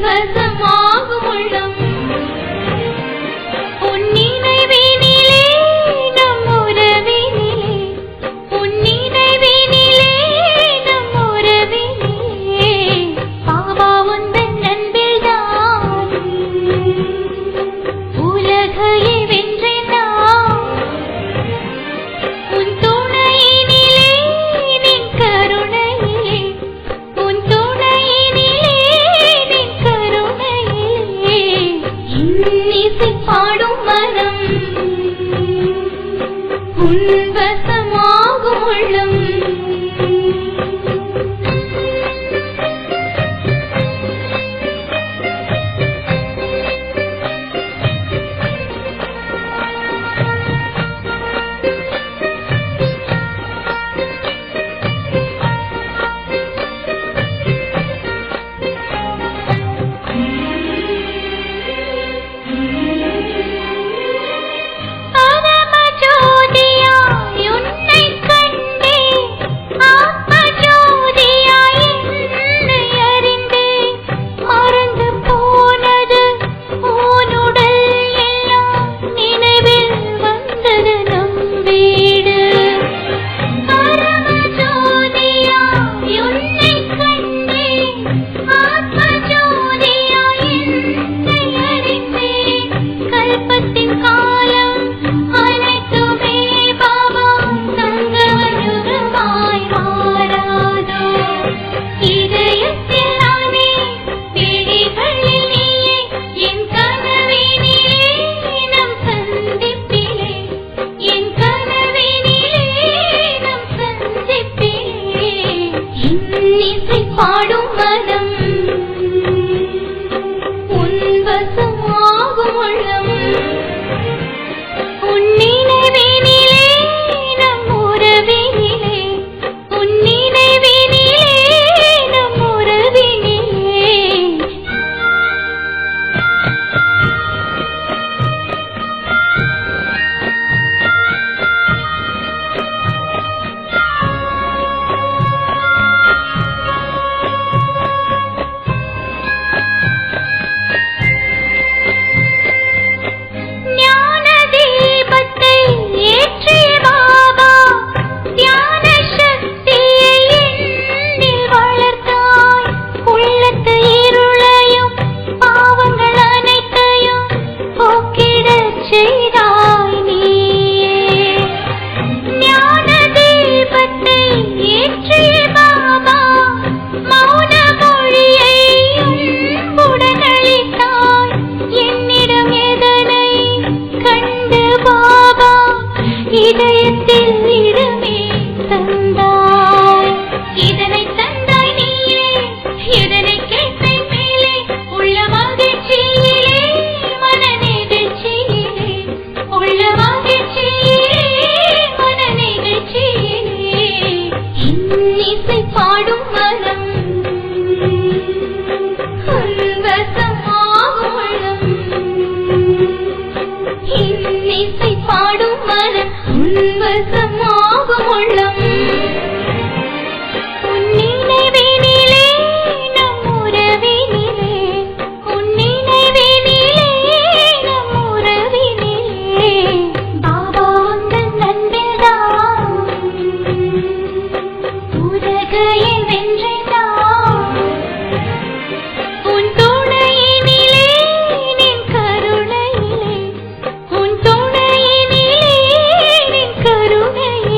வசமாகும் உள்ளம் உன் நினைவினிலே நம் உறவினிலே உன் நினைவினிலே நம் உறவினிலே பாபா உந்தன் அன்பில்தான் உலகையே வென்றேன் நான் உன் துணையினிலே நின் கருணையிலே உன் துணையினிலே நின் கருணையிலே இன்னிசை பாடும் மனம் உன் வசமாகும் உள்ளம் பாடும் மனம் உன் வசமாகும் உள்ளம் உன் நினைவினிலே நம் உறவினிலே உன் நினைவினிலே நம் உறவினிலே இதயத்தில் இடமே தந்தாய் இதனை தந்தாய் நீயே இதனை கேட்பேன் மேலே உள்ள மகிழ்ச்சியிலே மன நிகழ்ச்சியிலே உள்ள மகிழ்ச்சியிலே மன நிகழ்ச்சியிலே இன்னிசை பாடும் மனம் உன் வசமாகும் உள்ளம் இன்னிசை பாடும் மனம் உன் வசமாகும் உள்ளம் உன் நினைவினிலே நம் உறவினிலே உன் நினைவினிலே நம் உறவினிலே பாபா உந்தன் அன்பில்தான் உலகையே வென்றேன் நான் உன் துணையினிலே நின் கருணையிலே உன் துணையினிலே நின் கருணையிலே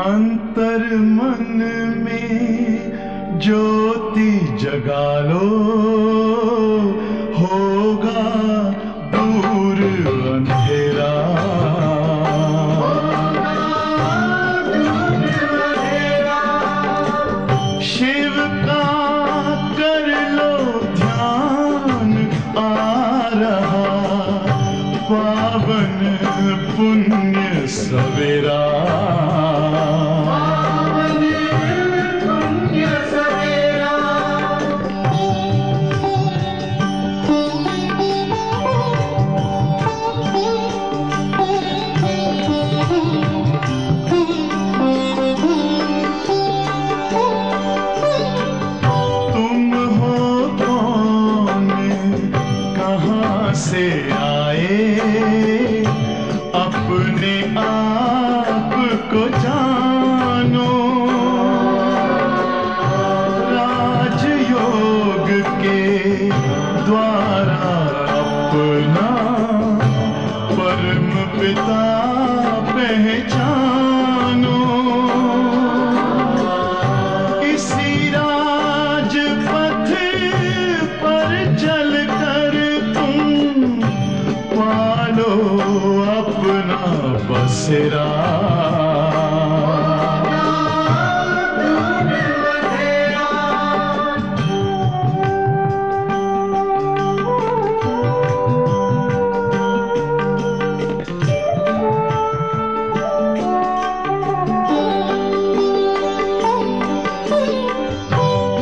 अंतर मन में ज्योति जगा लो, होगा दूर अंधेरा। शिव का कर लो ध्यान, आ रहा पावन पुण्य सवेरा। तुम हो कौन, कहाँ से आए, अपने आप को जानो। राजयोग के द्वारा अपना परम पिता पहचानो। इसी राजपथ पर चलकर तुम पालो अपना बसेरा।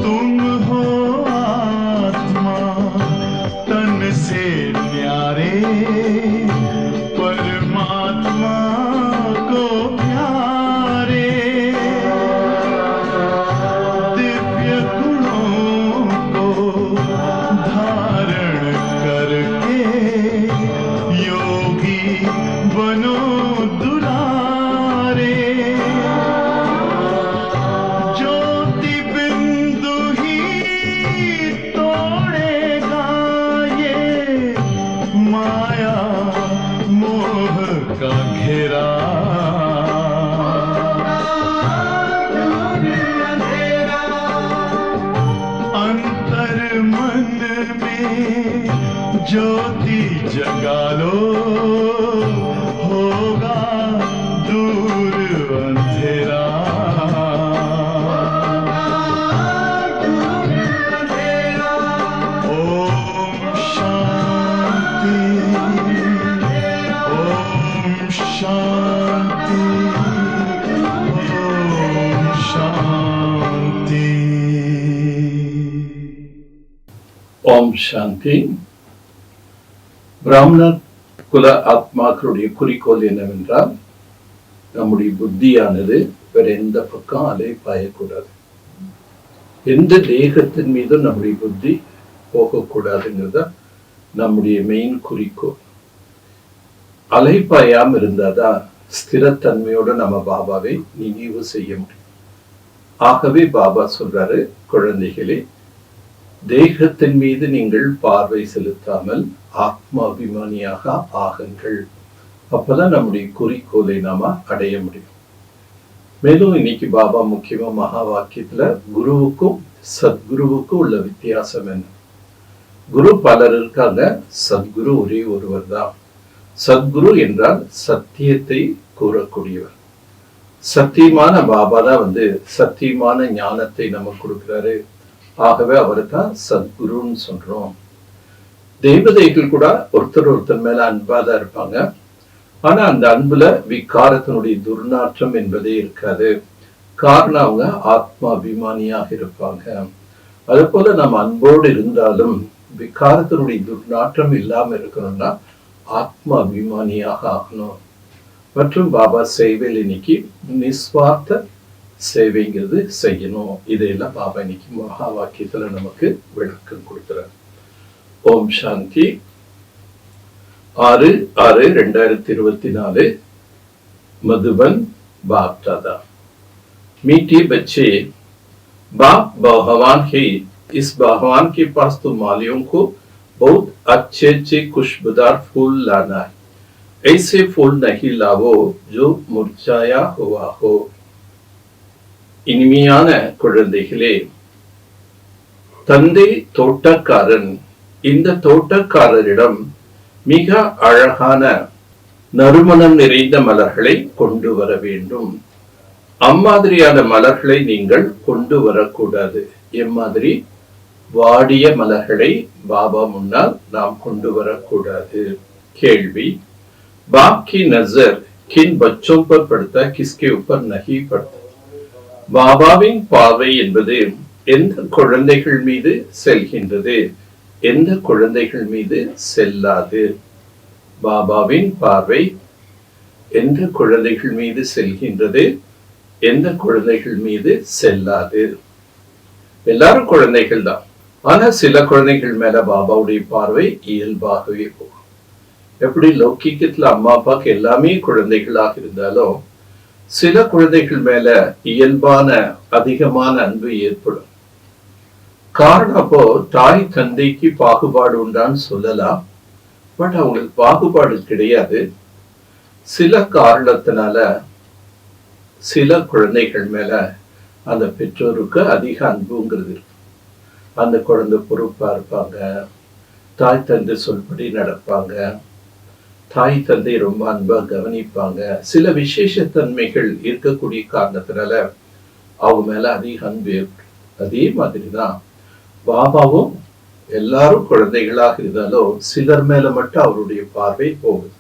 तुम हो आत्मा तन से न्यारे, परमात्मा को प्यारे। दिव्य गुणों को धारण करके योगी बनो दुलारे। ज्योति बिंदु ही तोड़ेगा ये माया मोह का घेरा। अंतर मन में ज्योति जगा लो, होगा दूर अंधेरा। ओम शांति, ओम शांति, ओम शांति। ஓம் சாந்தி. பிராமணர் குல ஆத்மாக்களுடைய குறிக்கோள் என்னவென்றால், நம்முடைய புத்தியானது வேற எந்த பக்கம் அலை பாயக்கூடாது, எந்த தேகத்தின் மீதும் நம்முடைய புத்தி போகக்கூடாதுங்கிறத நம்முடைய மெயின் குறிக்கோள். அலைப்பாயாம இருந்தாதான் ஸ்திரத்தன்மையோட நம்ம பாபாவை நினைவு செய்ய முடியும். ஆகவே பாபா சொல்றாரு, குழந்தைகளே, தேகத்தின் மீது நீங்கள் பார்வை செலுத்தாமல் ஆத்மாபிமானியாக ஆகுங்கள். அப்பதான் நம்முடைய குறிக்கோளை நாம அடைய முடியும். மேலும் இன்னைக்கு பாபா முக்கியமா மகா வாக்கியத்துல குருவுக்கும் சத்குருவுக்கும் உள்ள வித்தியாசம் என்ன? குரு பலர் இருக்காங்க, சத்குரு ஒரே ஒருவர் தான். சத்குரு என்றால் சத்தியத்தை கூறக்கூடியவர். சத்தியமான பாபா தான் சத்தியமான ஞானத்தை நமக்கு கொடுக்கிறாரு. ஆகவே அவரை தான் சத்குருன்னு சொல்றோம். தேவதைகள் கூட ஒருத்தர் மேல அன்பாதான் இருப்பாங்க. ஆனா அந்த அன்புல விகாரத்தினுடைய துர்நாற்றம் என்பதே இருக்காது. காரணம் அவங்க ஆத்மா அபிமானியாக இருப்பாங்க. அது போல நம்ம அன்போடு இருந்தாலும் விகாரத்தினுடைய துர்நாற்றம் இல்லாம இருக்கணும்னா ஆத்மா அபிமானியாக ஆகணும். மற்றும் பாபா சேவையில் இன்னைக்கு நிஸ்வார்த்த சேவைங்கிறது செய்யணும். இதையெல்லாம் பாபா இன்னைக்கு மகா வாக்கியத்துல நமக்கு விளக்கம் கொடுக்கிறார். ஓம் சாந்தி. 6/6/2024 मधुबन बाप दादा। मीठे बच्चे, बाप भगवान है, इस भगवान के पास तो मालियों को बहुत अच्छे अच्छे खुशबूदार फूल लाना है। ऐसे फूल नहीं लावो जो मुरझाया हुआ हो। இனிமையான குழந்தைகளே, தந்தை தோட்டக்காரன். இந்த தோட்டக்காரரிடம் மிக அழகான நறுமணம் நிறைந்த மலர்களை கொண்டு வர வேண்டும். அம்மாதிரியான மலர்களை நீங்கள் கொண்டு வரக்கூடாது. எம்மாதிரி வாடிய மலர்களை பாபா முன்னால் நாம் கொண்டு வரக்கூடாது. கேள்வி, बाप की नजर किन बच्चों पर पड़ता है, किसके ऊपर नहीं पड़ता? பாபாவின் பார்வை என்பது எந்த குழந்தைகள் மீது செல்கின்றது, எந்த குழந்தைகள் மீது செல்லாது? பாபாவின் பார்வை எந்த குழந்தைகள் மீது செல்கின்றது, எந்த குழந்தைகள் மீது செல்லாது? எல்லாரும் குழந்தைகள் தான். ஆனா சில குழந்தைகள் மேல பாபாவுடைய பார்வை இயல்பாகவே போகும். எப்படி லௌகிக்கத்துல அம்மா அப்பாக்கு எல்லாமே குழந்தைகளாக இருந்தாலும் சில குழந்தைகள் மேல இயல்பான அதிகமான அன்பு ஏற்படும். காரணம், அப்போ தாய் தந்தைக்கு பாகுபாடு உண்டான்னு சொல்லலாம். பட் அவங்களுக்கு பாகுபாடு கிடையாது. சில காரணத்தினால சில குழந்தைகள் மேல அந்த பெற்றோருக்கு அதிக அன்புங்கிறது இருக்கு. அந்த குழந்தை பொறுப்பா இருப்பாங்க, தாய் தந்தை சொல்படி நடப்பாங்க, தாய் தந்தை ரொம்ப அன்பா கவனிப்பாங்க. சில விசேஷ தன்மைகள் இருக்கக்கூடிய காரணத்தினால அவங்க மேல அதிக அன்பு ஏற்படும். அதே மாதிரிதான் பாபாவும் எல்லாரும் குழந்தைகளாக இருந்தாலும் சிலர் மேல மட்டும் அவருடைய பார்வை போகுது.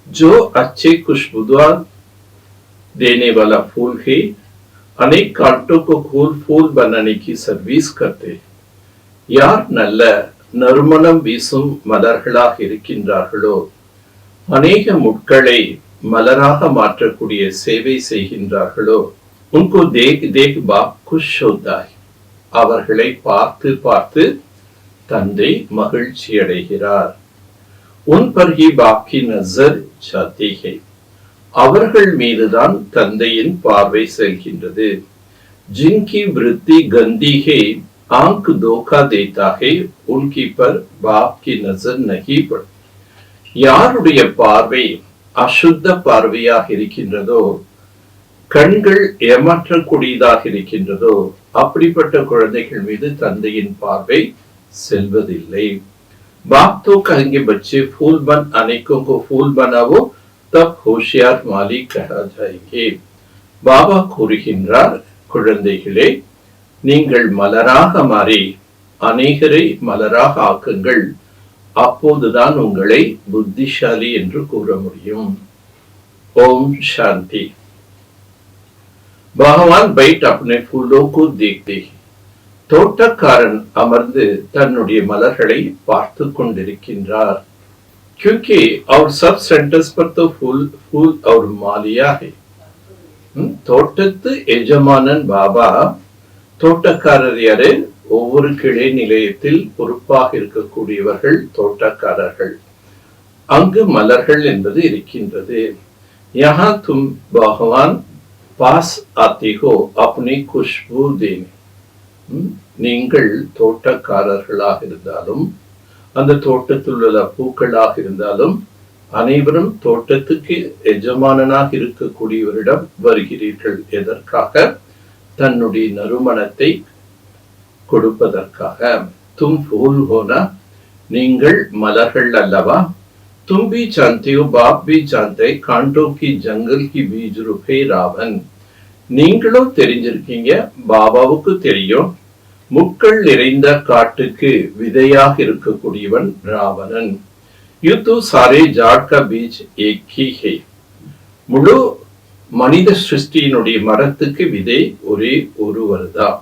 जो अच्छे खुशबूदार देने वाला फूल है, अनेक कांटों को फूल बनाने की सर्विस करते. யார் நல்ல நறுமணம் வீசும் மலர்களாக இருக்கின்றார்களோ, அநேக முட்களை மலராக மாற்றக்கூடிய சேவை செய்கின்றார்களோ, उनको देख देख बाप खुश होता है. அவர்களை பார்த்து பார்த்து தந்தை மகிழ்ச்சி அடைகிறார். उन पर ही बाप की नजर जाती है. அவர்கள் மீதுதான் தந்தையின் பார்வை செல்கின்றது. जिनकी वृत्ति गंदी है, आंख धोखा देता है, उनकी पर बाप की नजर नहीं पड़ती. யாருடைய பார்வை அசுத்த பார்வையாக இருக்கின்றதோ, கண்கள் ஏமாற்றக்கூடியதாக இருக்கின்றதோ, அப்படிப்பட்ட குழந்தைகள் மீது தந்தையின் பார்வை செல்வதில்லை. बाप तो कहेंगे बच्चे फूल बन, अनेकों को फूल बनावो, तब होशियार मालिक कहा जाएंगे. பாபா கூறுகின்றார், குழந்தைகளே, நீங்கள் மலராக மாறி அநேகரை மலராக ஆக்குங்கள், அப்போதுதான் உங்களை புத்திசாலி என்று கூற முடியும். ஓம் சாந்தி. भगवान बैठ अपने फूलों को देखते हैं. தோட்டக்காரன் அமர்ந்து தன்னுடைய மலர்களை பார்த்து கொண்டிருக்கின்றார். क्योंकि और सब सेंटर्स पर तो फूल और मालिया है. தோட்டத்து எஜமானன் பாபா, தோட்டக்காரர் யாரு? ஒவ்வொரு கிளை நிலையத்தில் பொறுப்பாக இருக்கக்கூடியவர்கள் தோட்டக்காரர்கள். அங்கு மலர்கள் என்பது இருக்கின்றது. யஹா தும் பகவான் பாஸ் ஆத்தி ஹோ அப்னி குஷ்பூ தேனே. நீங்கள் தோட்டக்காரர்களாக இருந்தாலும் அந்த தோட்டத்தில் உள்ள பூக்களாக இருந்தாலும் அனைவரும் தோட்டத்துக்கு எஜமானனாக இருக்கக்கூடியவரிடம் வருகிறீர்கள். எதற்காக? தன்னுடைய நறுமணத்தை கொடுப்பதற்காக. தும் ஃபூல் ஹோனா, நீங்கள் மலர்கள் அல்லவா? तुम भी जानते हो, बाप भी जानते, कांटों की जंगल की बीज रूपे रावण. நீங்களும் தெரிஞ்சிருக்கீங்க, பாபாவுக்கு தெரியும், முட்கள் நிறைந்த காட்டுக்கு விதையாக இருக்கக்கூடியவன் ராவணன். யுத்து சாரே ஜாட் கா பீஜ் ஏக் ஹி ஹை. முழு மனித சிருஷ்டியினுடைய மரத்துக்கு விதை ஒரே ஒருவர் தான்.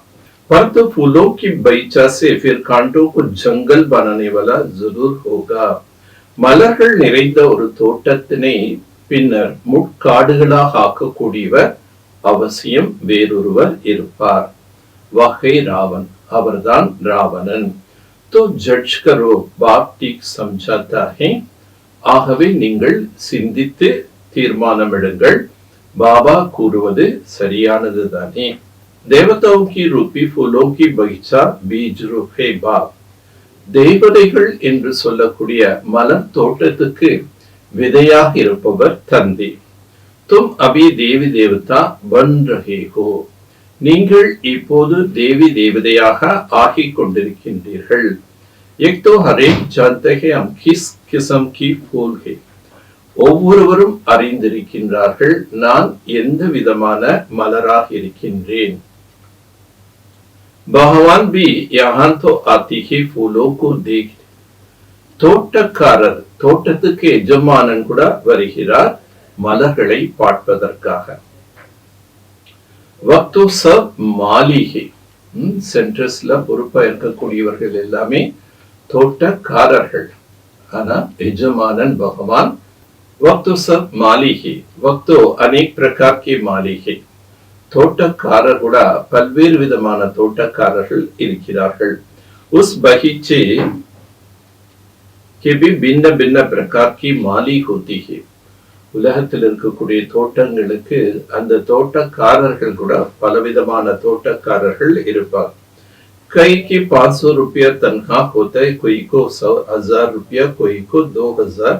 परंतु फूलों की बगीचा से फिर कांटों को जंगल बनाने वाला जरूर होगा. மலர்கள் நிறைந்த ஒரு தோட்டத்தினை பின்னர் முட்காடுகளாக ஆக்கக்கூடியவர் அவசியம் வேறொருவர் இருப்பார். வகை ராவன், அவர்தான் ராவணன். तो जज करो, बाप ठीक समझाता है. ஆகவே நீங்கள் சிந்தித்து தீர்மானமிடுங்கள், பாபா கூறுவது சரியானது தானே. देवताओं की रूपी फूलों की बगीचा बीज रूप है बाप. தேவதைகள் என்று சொல்லக்கூடிய மலர் தோட்டத்துக்கு விதையாக இருப்பவர் தந்தை. तुम अभी देवी देवता बन रहे हो. நீங்கள் இப்போது தேவி தேவதையாக ஆகிக் கொண்டிருக்கின்றீர்கள். एक तो हर एक जानते हैं हम किस किस्म की फूल है. ஒவ்வொருவரும் அறிந்திருக்கின்றார்கள் நான் எந்த விதமான மலராக இருக்கின்றேன். भगवान भी यहाँ तो आती ही फूलों को देख. தோட்டக்காரர் தோட்டத்துக்கு எஜமானன் கூட வருகிறார் மலர்களை பார்ப்பதற்காக. வக்தோ சப் மாலிகை. சென்ட்ரஸ்ல பொறுப்பா இருக்கக்கூடியவர்கள் எல்லாமே தோட்டக்காரர்கள். ஆனா எஜமானன் பகவான். वक्तो सब माली ही. वक्तो अनेक प्रकार के माली है. தோட்டக்காரர் கூட பல்வேறு விதமான தோட்டக்காரர்கள் இருக்கிறார்கள். उस बगीचे के भी भिन्न भिन्न प्रकार की माली होती है. உலகத்தில் இருக்கக்கூடிய தோட்டங்களுக்கு அந்த தோட்டக்காரர்கள் கூட பலவிதமான தோட்டக்காரர்கள் இருப்பார். कई की 500 रुपया तनख्वाह होता है, कोई को 100,000 रुपया, कोई को 2,000.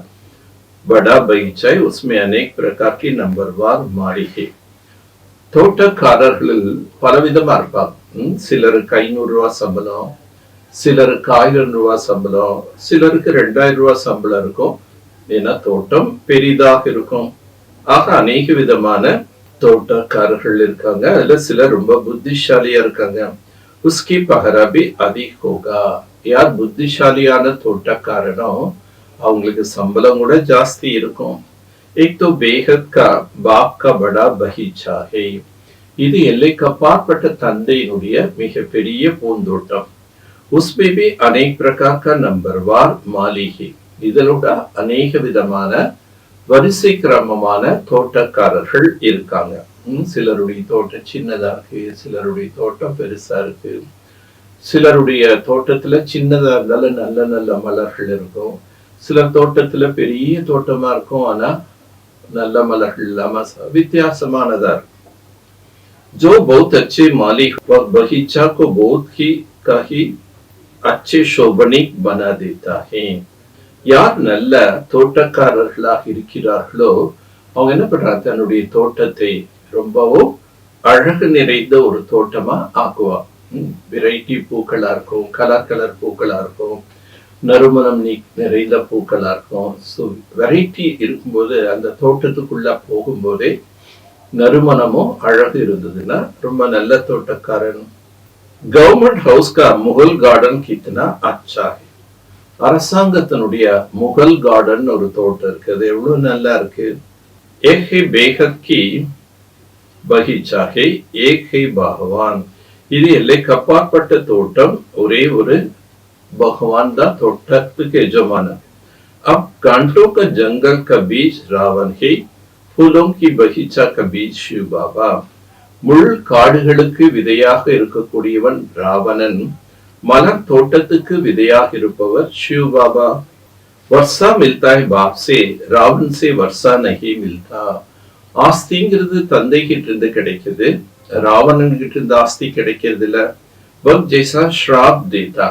बड़ा बगीचा है, उसमें अनेक प्रकार की नंबरवार माड़ी है. தோட்டக்காரர்கள் பலவிதமா இருப்பாங்க. சிலருக்கு 500 ரூபாய் சம்பளம், சிலருக்கு 1000 ரூபாய் சம்பளம், சிலருக்கு 2000 ரூபாய் சம்பளம் இருக்கும். ஏன்னா தோட்டம் பெரிதாக இருக்கும். ஆக அநேக விதமான தோட்டக்காரர்கள் இருக்காங்க. அதுல சிலர் ரொம்ப புத்திசாலியா இருக்காங்க. उसकी पहरा भी अधिक होगा. यार புத்திசாலியான தோட்டக்காரனோ அவங்களுக்கு சம்பளம் கூட ஜாஸ்தி இருக்கும். एक तो बेहद का बाप का बड़ा बगीचा है. இது எல்லைக்கப்பாற்பட்ட தந்தையினுடைய மிக பெரிய பூந்தோட்டம். उसमें भी अनेक प्रकार का नंबरवार माली है. இதனோட அநேக விதமான வரிசை கிரமமான தோட்டக்காரர்கள் இருக்காங்க. சிலருடைய தோட்டம் சின்னதா இருக்கு, சிலருடைய தோட்டம் பெருசா இருக்கு. சிலருடைய தோட்டத்துல சின்னதா இருந்தாலும் நல்ல நல்ல மலர்கள் இருக்கும். சில தோட்டத்துல பெரிய தோட்டமா இருக்கும், ஆனா நல்ல மலர்கள் இல்லாம வித்தியாசமானதா இருக்கும். जो बहुत अच्छे मालिक वह बगीचा को बहुत ही अच्छे शोभनीक बना देता है. யார் நல்ல தோட்டக்காரர்களாக இருக்கிறார்களோ அவங்க என்ன பண்றாங்க, தன்னுடைய தோட்டத்தை ரொம்பவும் அழகு நிறைந்த ஒரு தோட்டமா ஆக்குவா. வெரைட்டி பூக்களா இருக்கும், கலர் கலர் பூக்களா இருக்கும், நறுமணம் நிறைந்த பூக்களா இருக்கும். ஸோ வெரைட்டி இருக்கும்போது அந்த தோட்டத்துக்குள்ள போகும்போதே நறுமணமும் அழகு இருந்ததுன்னா ரொம்ப நல்ல தோட்டக்காரன். கவர்மெண்ட் ஹவுஸ் கா முகல் கார்டன் கித்தனா அச்சா है. அரசாங்கத்தினுடைய முகல் கார்டன் ஒரு தோட்டம் இருக்கு, அது எவ்வளவு நல்லா இருக்கு. एक है बेहद की बगीचा है, एक है भगवान. இது எல்லைக்கப்பாற்பட்ட தோட்டம், ஒரே ஒரு भगवान दा தோட்டத்துக்கு எஜமானன். अब कांटों का जंगल का बीज रावण है, फूलों की बगीचा का बीज शिव बाबा. முள் காடுகளுக்கு விதையாக இருக்கக்கூடியவன் ராவணன், மலர் தோட்டத்துக்கு விதையாக இருப்பவர் शिव बाबा. वर्षा मिलता है बाप से, रावण से वर्षा नहीं मिलता. ஆஸ்திங்கிறது தந்தை கிட்ட இருந்து கிடைக்குது, ராவணன் கிட்ட இருந்து ஆஸ்தி கிடைக்கிறது இல்ல. வக் ஜெய்சா श्राप देता,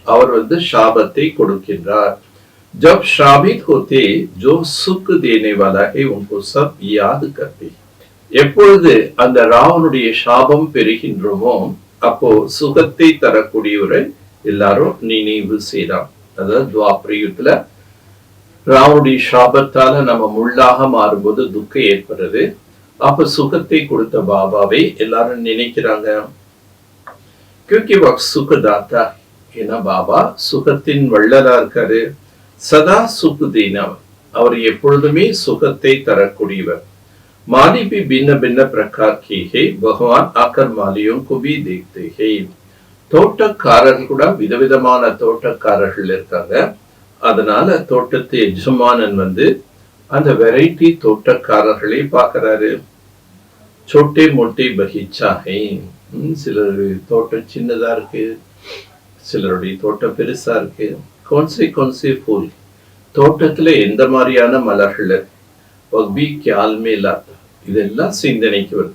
அவர் சாபத்தை கொடுக்கின்றார். जब श्रापित होते जो सुख देने वाला है उनको सब याद करते. எப்பொழுது அந்த ராவனுடைய சாபம் பெறுகின்றோமோ அப்போ சுகத்தை தரக்கூடியவரை எல்லாரும் நினைவு செய்யலாம். அதாவது துவாபரயுகத்துல ராவனுடைய சாபத்தால நம்ம முள்ளாக மாறும்போது துக்கம் ஏற்படுறது. அப்ப சுகத்தை கொடுத்த பாபாவை எல்லாரும் நினைக்கிறாங்க. क्योंकि वह सुखदाता, ஏன்னா பாபா சுகத்தின் வள்ளலா இருக்காரு. சதா சுக் தீனவர், அவர் எப்பொழுதுமே சுகத்தை தரக்கூடியவர். माली भी भिन्न भिन्न प्रकार की है, भगवान आकर मालियों को भी देखते हैं. தோட்டக்காரர்கள் கூட விதவிதமான தோட்டக்காரர்கள் இருக்காங்க. அதனால தோட்டத்து எஜமானன் அந்த வெரைட்டி தோட்டக்காரர்களை பார்க்கிறாரு. छोटे मोटे बगीचा है. சிலருடைய தோட்டம் சின்னதா இருக்கு, சிலருடைய தோட்டம் பெருசா இருக்கு. कौन से फूल, தோட்டத்துல எந்த மாதிரியான மலர்கள் भी ख्याल में लाता, இதெல்லாம் சிந்தனைக்கு வருது.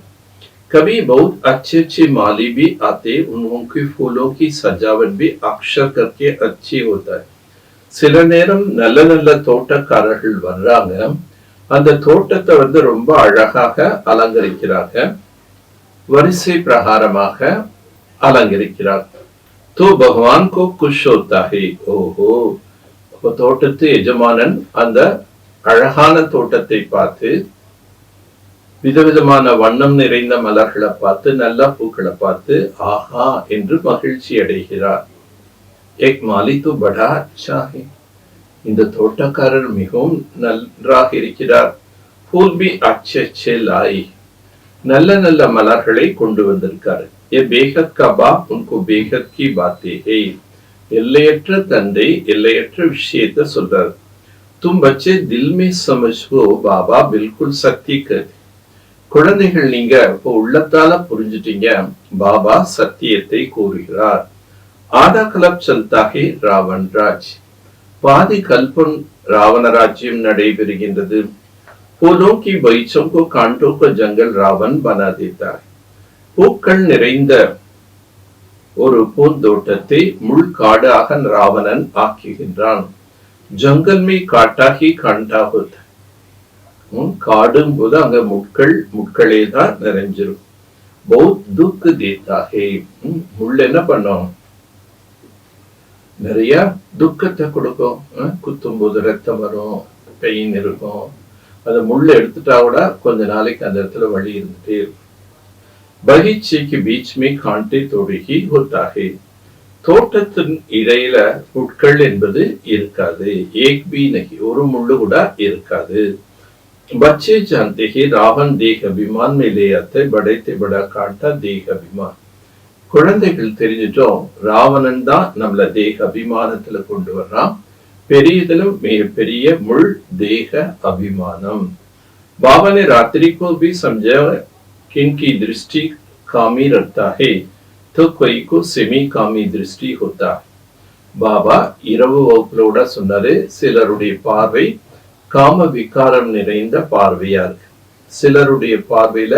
कभी बहुत अच्छे अच्छे माली भी आते, उनके फूलों की सजावट भी अक्षर करके अच्छी होता है. சில நேரம் நல்ல நல்ல தோட்டக்காரர்கள் வர்றாங்க, அந்த தோட்டத்தை ரொம்ப அழகாக அலங்கரிக்கிறாங்க. வரிசை பிரகாரமாக அலங்கரிக்கிறார். तो भगवान को खुश होता है. ஓஹோ, அப்ப தோட்டத்து எஜமானன் அந்த அழகான தோட்டத்தை பார்த்து, விதவிதமான வண்ணம் நிறைந்த மலர்களை பார்த்து, நல்ல பூக்களை பார்த்து ஆஹா என்று மகிழ்ச்சி அடைகிறார். एक माली तो बड़ा अच्छा है. இந்த தோட்டக்காரர் மிகவும் நன்றாக இருக்கிறார். फूल भी अच्छे अच्छे लाई. நல்ல நல்ல மலர்களை கொண்டு வந்திருக்காரு. ये बेहद का बाप उनको बेहद की बातें है. எல்லையற்ற தந்தை எல்லையற்ற விஷயத்தை சொல்றார். तुम बच्चे दिल में समझो बाबा बिल्कुल सत्य कर. குழந்தைகள் நீங்க இப்போ உள்ளத்தால புரிஞ்சுட்டீங்க, பாபா சத்தியத்தை கூறுகிறார். आधा कल्प चलता है रावण राज. பாதி கல்பம் ராவண ராஜ்யம் நடைபெறுகின்றது. फूलों की बगीचों को कांटों का जंगल रावण बना देता है. பூக்கள் நிறைந்த ஒரு பூந்தோட்டத்தை முள்காடாக ராவணன் ஆக்குகின்றான். ஜங்கல் में काटा ही कांटा होता. காடும் போது அங்க முட்களே தான் நிறைஞ்சிரும். बहुत दुख देता है. முள் என்ன பண்ணும்? நிறைய துக்கத்தை கொடுக்கும். குத்தும் போது ரத்தம் வரும், பெயின் இருக்கும். அந்த முள்ள எடுத்துட்டா கூட கொஞ்ச நாளைக்கு அந்த இடத்துல வலி இருந்துட்டே இருக்கும். பகீச்சே के बीच में कांटे तोड़े ही होता है. தோட்டத்தின் இடையில முட்கள் என்பது இருக்காது. एक भी नहीं, ஒரு முள்ளு கூட இருக்காது. बच्चे जानते हैं रावण देह अभिमान में ले आते बड़े से बड़ा कांटा देह अभिमान. குழந்தைகள் தெரிஞ்சிட்டோம், ராவணன் தான் நம்மள தேக அபிமானத்துல கொண்டு வர்றான். பெரியதிலும் மிகப்பெரிய முள் தேக அபிமானம். बाबा ने रात्रि को भी समझा कि इनकी दृष्टि कामी रखता है तो कोई को सेमी कामी दृष्टि होता है. பாபா இரவு வகுப்புல சொன்னாரு, சிலருடைய பார்வை காம விகாரம் நிறைந்த பார்வையா இருக்கு, சிலருடைய பார்வையில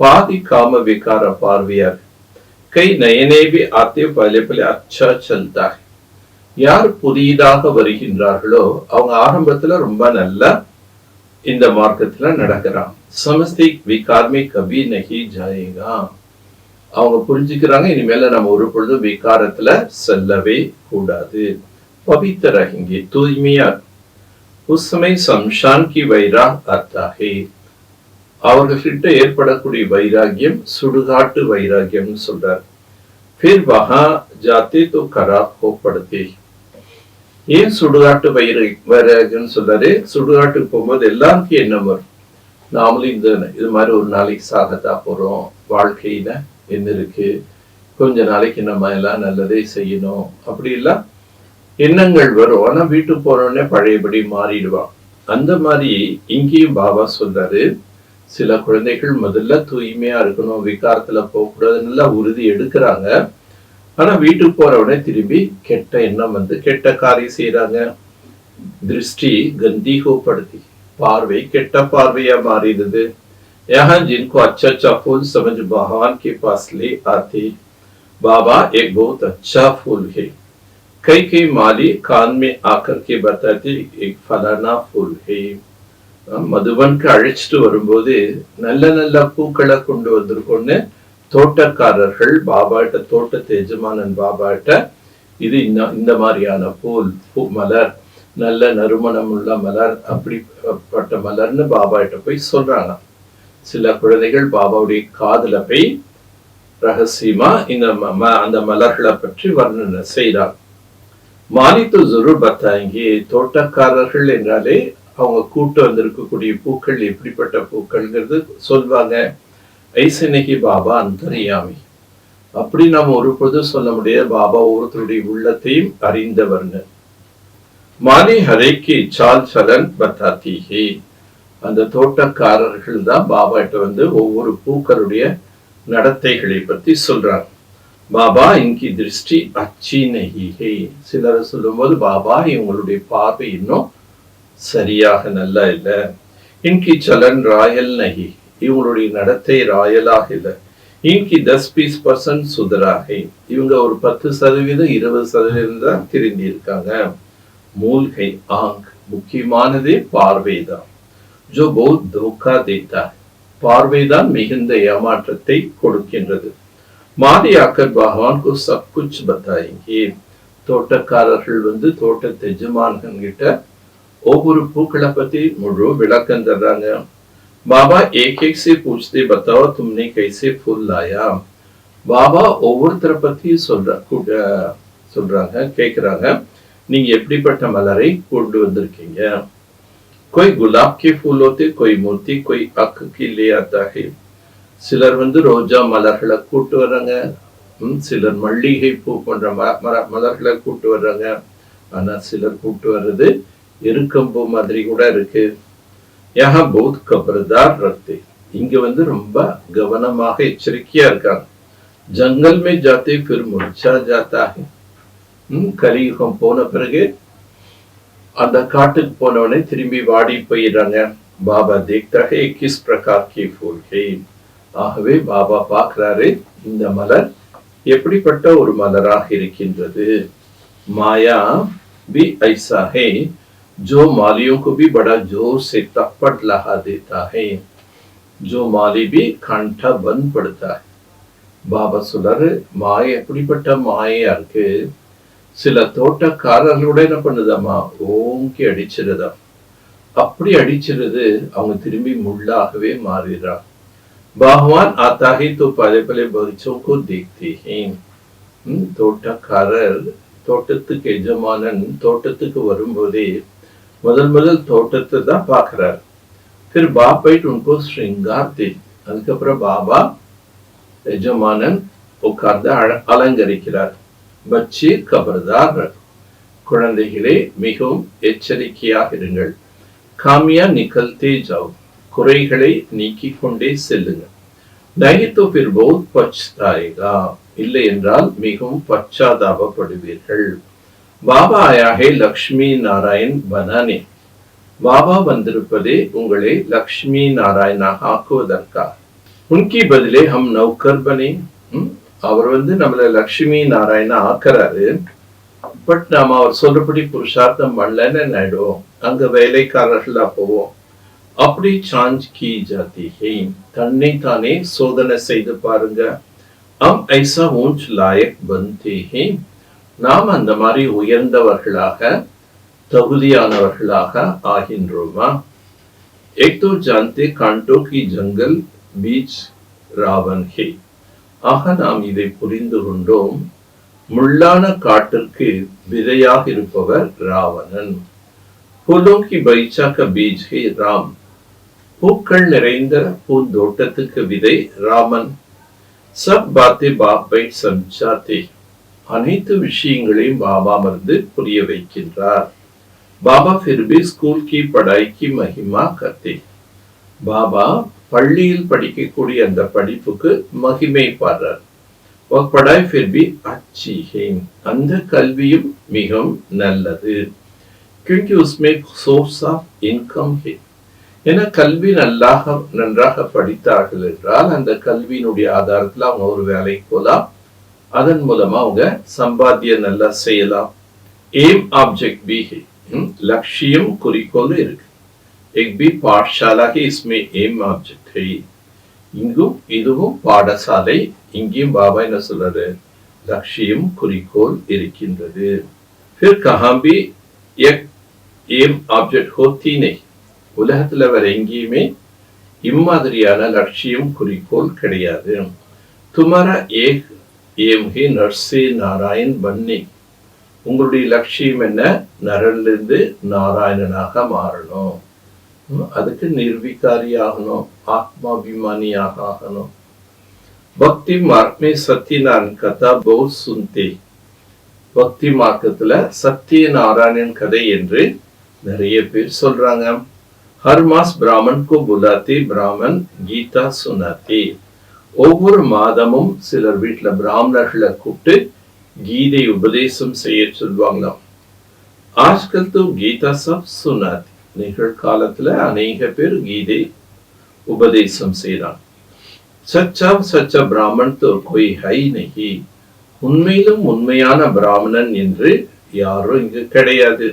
பாதி காம விகார பார்வையா இருக்கு. कई नए नए भी आते पहले पहले अच्छा चलता है. யார் புதிதாக வருகின்றார்களோ அவங்க ஆரம்பத்துல ரொம்ப நல்லா இந்த மார்க்கத்துல நடக்கிறான். समझते विकार में कभी नहीं जाएगा. அவங்க புரிஞ்சுக்கிறாங்க, இனிமேல நம்ம ஒரு பொழுதும் விகாரத்துல செல்லவே கூடாது. पवित्र रहेंगे, தூய்மையா. उस समय शमशान की वैराग आता है. அவர்கிட்ட ஏற்படக்கூடிய வைராகியம் சுடுகாட்டு வைராகியம் சொல்றார். फिर वहां जाते तो खराब हो पड़ते. ஏன் சுடுகாட்டு வைராகியம் சொல்றாரு? சுடுகாட்டுக்கு போகும்போது எல்லாருக்கும் எண்ணம் வரும், நாமளும் இது மாதிரி ஒரு நாளைக்கு சாகத்தா போறோம், வாழ்க்கையில என்ன இருக்கு, கொஞ்ச நாளைக்கு நம்ம எல்லாம் நல்லதே செய்யணும், அப்படி எல்லாம் எண்ணங்கள் வரும். ஆனா வீட்டுக்கு போறோடனே பழையபடி மாறிடுவான். அந்த மாதிரி இங்கேயும் பாபா சொல்றாரு, சில குழந்தைகள் முதல்ல தூய்மையா இருக்கணும், விகாரத்துல போக கூடாது, நல்லா உறுதி எடுக்கிறாங்க. ஆனா வீட்டுக்கு போற உடனே திரும்பி கெட்ட எண்ணம் வந்து கெட்ட காரியம் செய்யறாங்க. திருஷ்டி கந்தி होपड़ती, பார்வை கெட்ட பார்வையா மாறிடுது. यहाँ जिनको अच्छा अच्छा फूल समझ भगवान के पास ले आते, बाबा एक बहुत अच्छा फूल है. कई कई माली कान में आकर के बताते एक फलाना फूल है. மதுவனுக்கு அழைச்சிட்டு வரும்போது நல்ல நல்ல பூக்களை கொண்டு வந்திருக்கோன்னு தோட்டக்காரர்கள் பாபாட்ட, தோட்டத்து எஜமானன் பாபாட்ட, இது இந்த மாதிரியான பூ மலர், நல்ல நறுமணம் உள்ள மலர், அப்படிப்பட்ட மலர்னு பாபாட்ட போய் சொல்றாங்க. சில குழந்தைகள் பாபாவுடைய காதுல போய் ரகசியமா அந்த மலர்களை பற்றி வர்ணனை செய்றாங்க. மாலி तो जरूर बताएंगे. தோட்டக்காரர்கள் என்றாலே அவங்க கூட்டு வந்திருக்கக்கூடிய பூக்கள் எப்படிப்பட்ட பூக்கள்ங்கிறது சொல்வாங்க. ஐசனைக்கு பாபா அந்தரியாமி, அப்படி நாம் ஒரு பொழுது சொல்ல முடியாது. பாபா ஒருத்தருடைய உள்ளத்தையும் அறிந்தவர்னு. மாலி ஹரேக்கு சால் சலன் பத்தாத்தி ஹே. அந்த தோட்டக்காரர்கள் தான் பாபாட்ட வந்து ஒவ்வொரு பூக்களுடைய நடத்தைகளை பத்தி சொல்றாங்க. பாபா இன்கி திருஷ்டி அச்சி நஹி ஹே. சிலர் சொல்லும் போது பாபா இவங்களுடைய பார்வை இன்னும் சரியாக நல்லா இல்ல. இன்கி சலன் ராயல் நஹி, இவங்களுடைய நடத்தை ராயலாக இல்ல. இன்கி 10-20% சுதராகை, இவங்க ஒரு 10% 20% தான் திருந்தி இருக்காங்க. மூல்கை ஆங்க், முக்கியமானதே பார்வைதான். जो बहुत धोखा देता है, பார்வைதான் மிகுந்த ஏமாற்றத்தை கொடுக்கின்றது. மாதி ஆக்கர் பகவான் को सब कुछ बताएंगे. தோட்டக்காரர்கள் வந்து தோட்ட எஜமானன் கிட்ட ஒவ்வொரு பூக்களை பத்தி முழு விளக்கம் தர்றாங்க. பாபா एक एक से पूछते बताओ तुमने कैसे फूल लाया. பாபா ஒவ்வொருத்தரை பத்தி சொல்றாங்க கேக்குறாங்க, நீங்க எப்படிப்பட்ட மலரை கொண்டு வந்திருக்கீங்க. कोई गुलाब के फूल होते, कोई मोती, कोई अख के ले आता है. சிலர் வந்து ரோஜா மலர்களை கூட்டு வர்றாங்க, சிலர் மல்லிகை பூ போன்ற மலர்களை கூட்டு வர்றாங்க. ஆனா சிலர் கூட்டு வர்றது எருக்கம்பூ மாதிரி கூட இருக்கு. யஹா बहुत खबरदार रखते. இங்க வந்து ரொம்ப கவனமாக எச்சரிக்கையா இருக்காங்க. जंगल में जाते फिर मुरझा जाता है. கலியுகம் போன பிறகு அந்த காட்டுக்கு போனவனே திரும்பி வாடி போயிடுறாங்க. பாபா देखता है किस प्रकार के फूल है. ஆகவே பாபா பார்க்கிறாரு இந்த மலர் எப்படிப்பட்ட ஒரு மலராக இருக்கின்றது. மாயா भी ऐसा है जो मालियों को भी बड़ा जोर से तप्पट लगा देता है. जो माली भी कंठा बंद पड़ता है. பாபா சொல்றாரு மாயை எப்படிப்பட்ட மாயா இருக்கு. சில தோட்டக்காரர்களோட என்ன பண்ணுதாமா ஓங்கி அடிச்சிருதா. அப்படி அடிச்சிருது அவங்க திரும்பி முள்ளாகவே மாறிடுறா. भगवान आता है तो पहले पहले बगीचों को देखते हैं. தோட்டக்காரர் தோட்டத்துக்கு எஜமானன் தோட்டத்துக்கு வரும்போதே முதல் தோட்டத்தை தான் பாக்குறாரு. फिर बाप बैठ उनको श्रृंगारते. அதுக்கப்புறம் பாபா எஜமானன் உட்கார்ந்து அலங்கரிக்கிறார். பச்சி கபர்தார், குழந்தைகளே மிகவும் எச்சரிக்கையாக இருங்கள். காமியா நிகழ்த்தே ஜாவ், குறைகளை நீக்கிக் கொண்டே செல்லுங்க. नहीं तो फिर बहुत पछताएगा, இல்லை என்றால் மிகவும் பச்சாதாபப்படுவீர்கள். பாபா ஆயா ஹே லக்ஷ்மி நாராயண் பனானே. பாபா வந்திருப்பதே உங்களை லக்ஷ்மி நாராயணாக ஆக்குவதற்காக. உன்கி பதிலே ஹம் நௌக்கர் பனே. அவர் வந்து நம்மள லக்ஷ்மி நாராயணா ஆக்குறாரு. பட் நாம அவர் சொல்றபடி புருஷார்த்தம் பண்ணலன்னு ஆயிடுவோம், அங்க வேலைக்காரர்களா போவோம். அப்படி சாஞ்ச் கி ஜாதி ஹை. தன்னை தானே சோதனை செய்து பாருங்க. हम ऐसा ऊंच लायक बनते हैं. நாம் அந்த மாதிரி உயர்ந்தவர்களாக தகுதியானவர்களாக ஆகின்றோமா. एक तो जानते कांटों की जंगल बीच रावण है. ஆக நாம் இதை புரிந்து கொண்டோம். முள்ளான காட்டிற்கு விதையாக இருப்பவர் ராவணன். फूलों की बगीचा का बीज है राम. பூக்கள் நிறைந்த பூந்தோட்டத்துக்கு விதை ராமன். सब बातें बाप बैठ समझाते. அனைத்து விஷயங்களையும் பாபா வந்து புரிய வைக்கின்றார். பாபா फिर भी स्कूल की पढ़ाई की महिमा करते. பாபா பள்ளியில் படிக்கக்கூடிய அந்த படிப்புக்கு மகிமை பாடுறார். वह पढ़ाई फिर भी अच्छी है. அந்த கல்வியும் மிகவும் நல்லது. क्योंकि उसमें सोर्स ऑफ इनकम है. ஏன்னா கல்வி நன்றாக படித்தார்கள் என்றால் அந்த கல்வியினுடைய ஆதாரத்துல அவங்க ஒரு வேலைக்கு போலாம், அதன் மூலமா அவங்க சம்பாத்தியம் நல்லா செய்யலாம். एम ऑब्जेक्ट भी है. லட்சியம் குறிக்கோள் இருக்கு. एक भी पाठशाला है, इसमें एम ऑब्जेक्ट है. இங்கும் இதுவும் பாடசாலை. இங்கேயும் பாபா என்ன சொல்றாரு, லட்சியம் குறிக்கோள் இருக்கின்றது. फिर कहां भी एक एम ऑब्जेक्ट होती नहीं. உலகத்துல வேற எங்கேயுமே இம்மாதிரியான லட்சியம் குறிக்கோள் கிடையாது. துமாரா ஏக் ஏம் ஹே நர்சே நாராயண் பன்னே. உங்களுடைய லட்சியம் என்ன, நரனிலிருந்து நாராயணனாக மாறணும். அதுக்கு நிர்விகாரி ஆகணும், ஆத்மாபிமானியாக ஆகணும். பக்தி மார்க்மே சத்யநாராயண் கதா பௌத் சுன்தே. பக்தி மார்க்கத்துல சத்யநாராயணன் கதை என்று நிறைய பேர் சொல்றாங்க. हर मास ब्राह्मण को बुलाते, ब्राह्मण गीता सुनाते. ஒவ்வொரு மாதமும் சிலர் வீட்டுல பிராமணர்களை கூப்பிட்டு கீதை உபதேசம் செய்ய சொல்வாங்களாம். ஆஜ்கல் तो गीता सब सुनाते. நிகழ்காலத்துல அநேக பேர் கீதை உபதேசம் செய்யறாங்க. சச்சா பிராமணன் तो कोई है नहीं. உண்மையிலும் உண்மையான பிராமணன் என்று யாரும் இங்கு கிடையாது.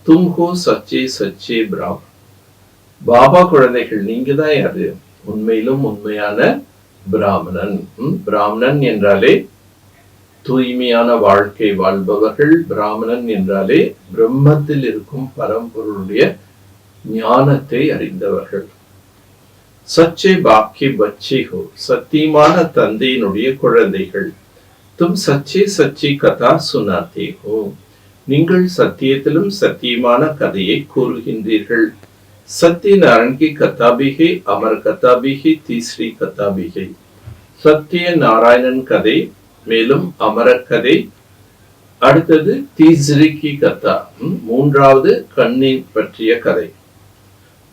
तुम हो सच्चे सच्चे ब्राह्मण. பாபா குழந்தைகள் நீங்க தான் யாரு, உண்மையிலும் உண்மையான பிராமணன். பிராமணன் என்றாலே தூய்மையான வாழ்க்கை வாழ்பவர்கள். பிராமணன் என்றாலே பிரம்மத்தில் இருக்கும் பரம்பொருளுடைய ஞானத்தை அறிந்தவர்கள். சச்சே பாக்கி பச்சே ஹோ, சத்தியமான தந்தையினுடைய குழந்தைகள். தும் சச்சே சச்சி கதா சுனாத்தே ஹோ, நீங்கள் சத்தியத்திலும் சத்தியமான கதையை கூறுகின்றீர்கள். சத்திய நாராயண் கி கதா பி ஹை, அமர் கதா பி ஹை, தீஸ்ரி கதா பி ஹை. சத்திய நாராயணன் கதை, மேலும் அமரர் கதை, அடுத்தது தீஸ்ரி கி கதா, மூன்றாவது கண்ணீர் பற்றிய கதை.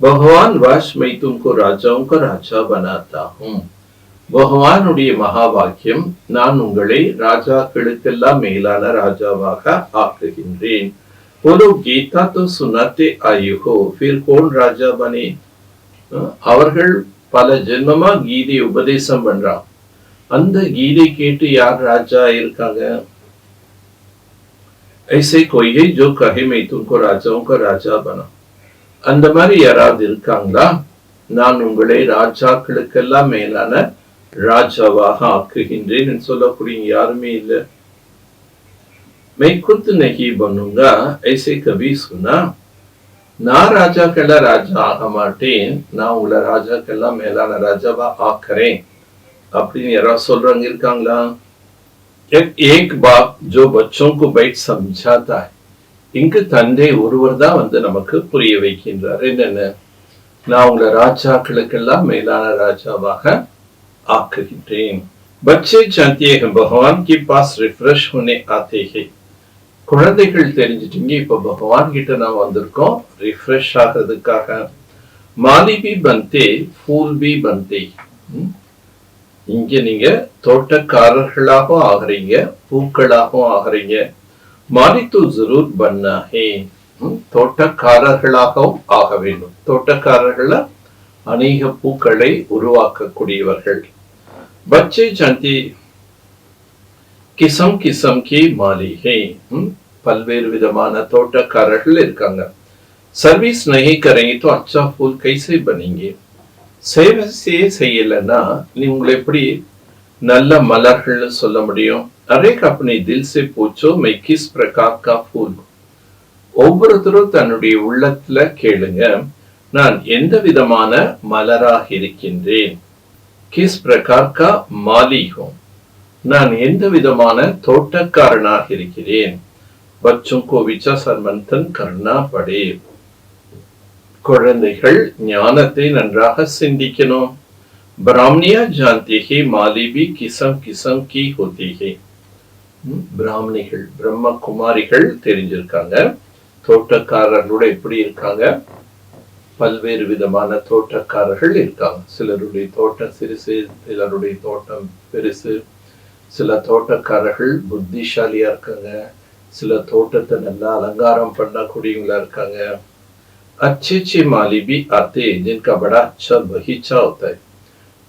பகவான் வாஷ் மை தும்கோ ராஜாओं का ராஜா बनाता हूं. பகவானுடைய மகா வாக்கியம், நான் உங்களை ராஜாக்களுக்கெல்லாம் மேலான ராஜாவாக ஆக்குகின்றேன். बोलो गीता तो सुनाते आए हो, फिर कौन राजा बने? அவர்கள் பல ஜென்மமா கீதை உபதேசம் பண்றான். அந்த கீதை கேட்டு யார் ராஜா இருக்காங்க? ऐसे कोई है जो कहे मैं तुमको राजाओं का राजा बना. அந்த மாதிரி யாராவது இருக்காங்களா? நான் உங்களை ராஜாக்களுக்கெல்லாம் மேலான ராஜாவாக ஆக்குகின்றேன் சொல்லக்கூடிய யாருமே இல்லை. मैं खुद नहीं बनूंगा ऐसे कभी सुना? நான் ராஜாக்கெல்லாம் ராஜா ஆக மாட்டேன், நான் உங்களை ராஜாக்கெல்லாம் மேலான ராஜாவா ஆக்குறேன் அப்படின்னு யாராவது சொல்றாங்க இருக்காங்களா? एक बाप जो बच्चों को बैठ समझाता है. இங்கு தந்தை ஒருவர் தான் வந்து நமக்கு புரிய வைக்கின்றார். என்னென்ன? நான் உங்களை ராஜாக்களுக்கெல்லாம் மேலான ராஜாவாக ஆக்குகின்றேன். बच्चे जानते हैं भगवान के पास रिफ्रेश होने आते हैं. குழந்தைகள் தெரிஞ்சிட்டீங்க, இப்ப பகவான் கிட்ட நாம் வந்திருக்கோம் ரிஃப்ரெஷ் ஆகிறதுக்காக. மாலி பி பந்தே ஃபூல் பி பந்தே. இங்க நீங்க தோட்டக்காரர்களாகவும் ஆகிறீங்க, பூக்களாகவும் ஆகிறீங்க. மாலி தோ ஜரூர் பன்னா ஹே, தோட்டக்காரர்களாகவும் ஆக வேண்டும். தோட்டக்காரர்கள அநேக பூக்களை உருவாக்கக்கூடியவர்கள். பச்சை ஜாந்தி கிசம் கிசம் கி மாலி ஹே, பல்வேறு விதமான தோட்டக்காரர்கள் இருக்காங்க. சர்வீஸ் நஹி கரேங்க தோ அச்சா ஃபூல் கைசே பனேங்கே. சேவை செய்யலைன்னா நீ உங்களை எப்படி நல்ல மலர்கள்னு சொல்ல முடியும்? அரேக் அப்னே தில் சே பூச்சோ மை கிஸ் பிரகார் கா ஃபூல். ஒவ்வொருத்தரும் தன்னுடைய உள்ளத்துல கேளுங்க, நான் எந்த விதமான மலராக இருக்கின்றேன். கிஸ் பிரகார் கா மாலி ஹூ, நான் எந்த விதமான தோட்டக்காரனாக இருக்கிறேன். பச்சோं को विचार मंथन करना पड़े. குழந்தைகள் ஞானத்தை நன்றாக சிந்திக்கணும். பிராமணியா जानते हैं माली भी किस्म किस्म की होती है. பிராமணிகள் பிரம்ம குமாரிகள் தெரிஞ்சிருக்காங்க. தோட்டக்காரர்களோட எப்படி இருக்காங்க? பல்வேறு விதமான தோட்டக்காரர்கள் இருக்காங்க. சிலருடைய தோட்டம் சிறுசு, சிலருடைய தோட்டம் பெருசு. சில தோட்டக்காரர்கள் புத்திசாலியா இருக்காங்க, சில தோட்டத்தை நல்லா அலங்காரம் பண்ணக்கூடியவங்களா இருக்காங்க. अच्छे अच्छे माली भी आते जिनका बड़ा अच्छा बगीचा होता है.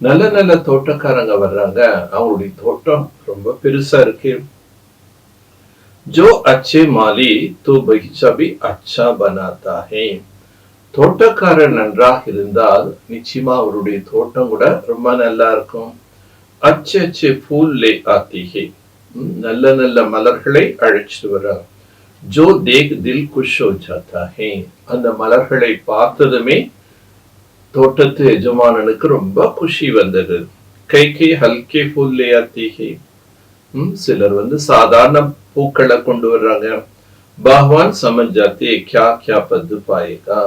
நல்ல நல்ல தோட்டக்காரங்க வர்றாங்க, அவங்களுடைய தோட்டம் ரொம்ப பெருசா இருக்கு. जो अच्छे माली तो बगीचा भी अच्छा बनाता है. தோட்டக்காரர் நன்றாக இருந்தால் நிச்சயமா அவருடைய தோட்டம் கூட ரொம்ப நல்லா இருக்கும். अच्छे अच्छे फूल ले आती है, நல்ல நல்ல மலர்களை அழைச்சிட்டு வர்றாங்க. जो देख दिल खुश हो जाता है, அந்த மலர்களை பார்த்ததுமே தோட்டத்து எஜமானனுக்கு ரொம்ப குஷி வந்தது. கை கை ஹல்கே ஃபூல் லே ஆती है, சிலர் வந்து சாதாரண பூக்களை கொண்டு வர்றாங்க. பகவான் समझ जाते क्या क्या पद पाएगा.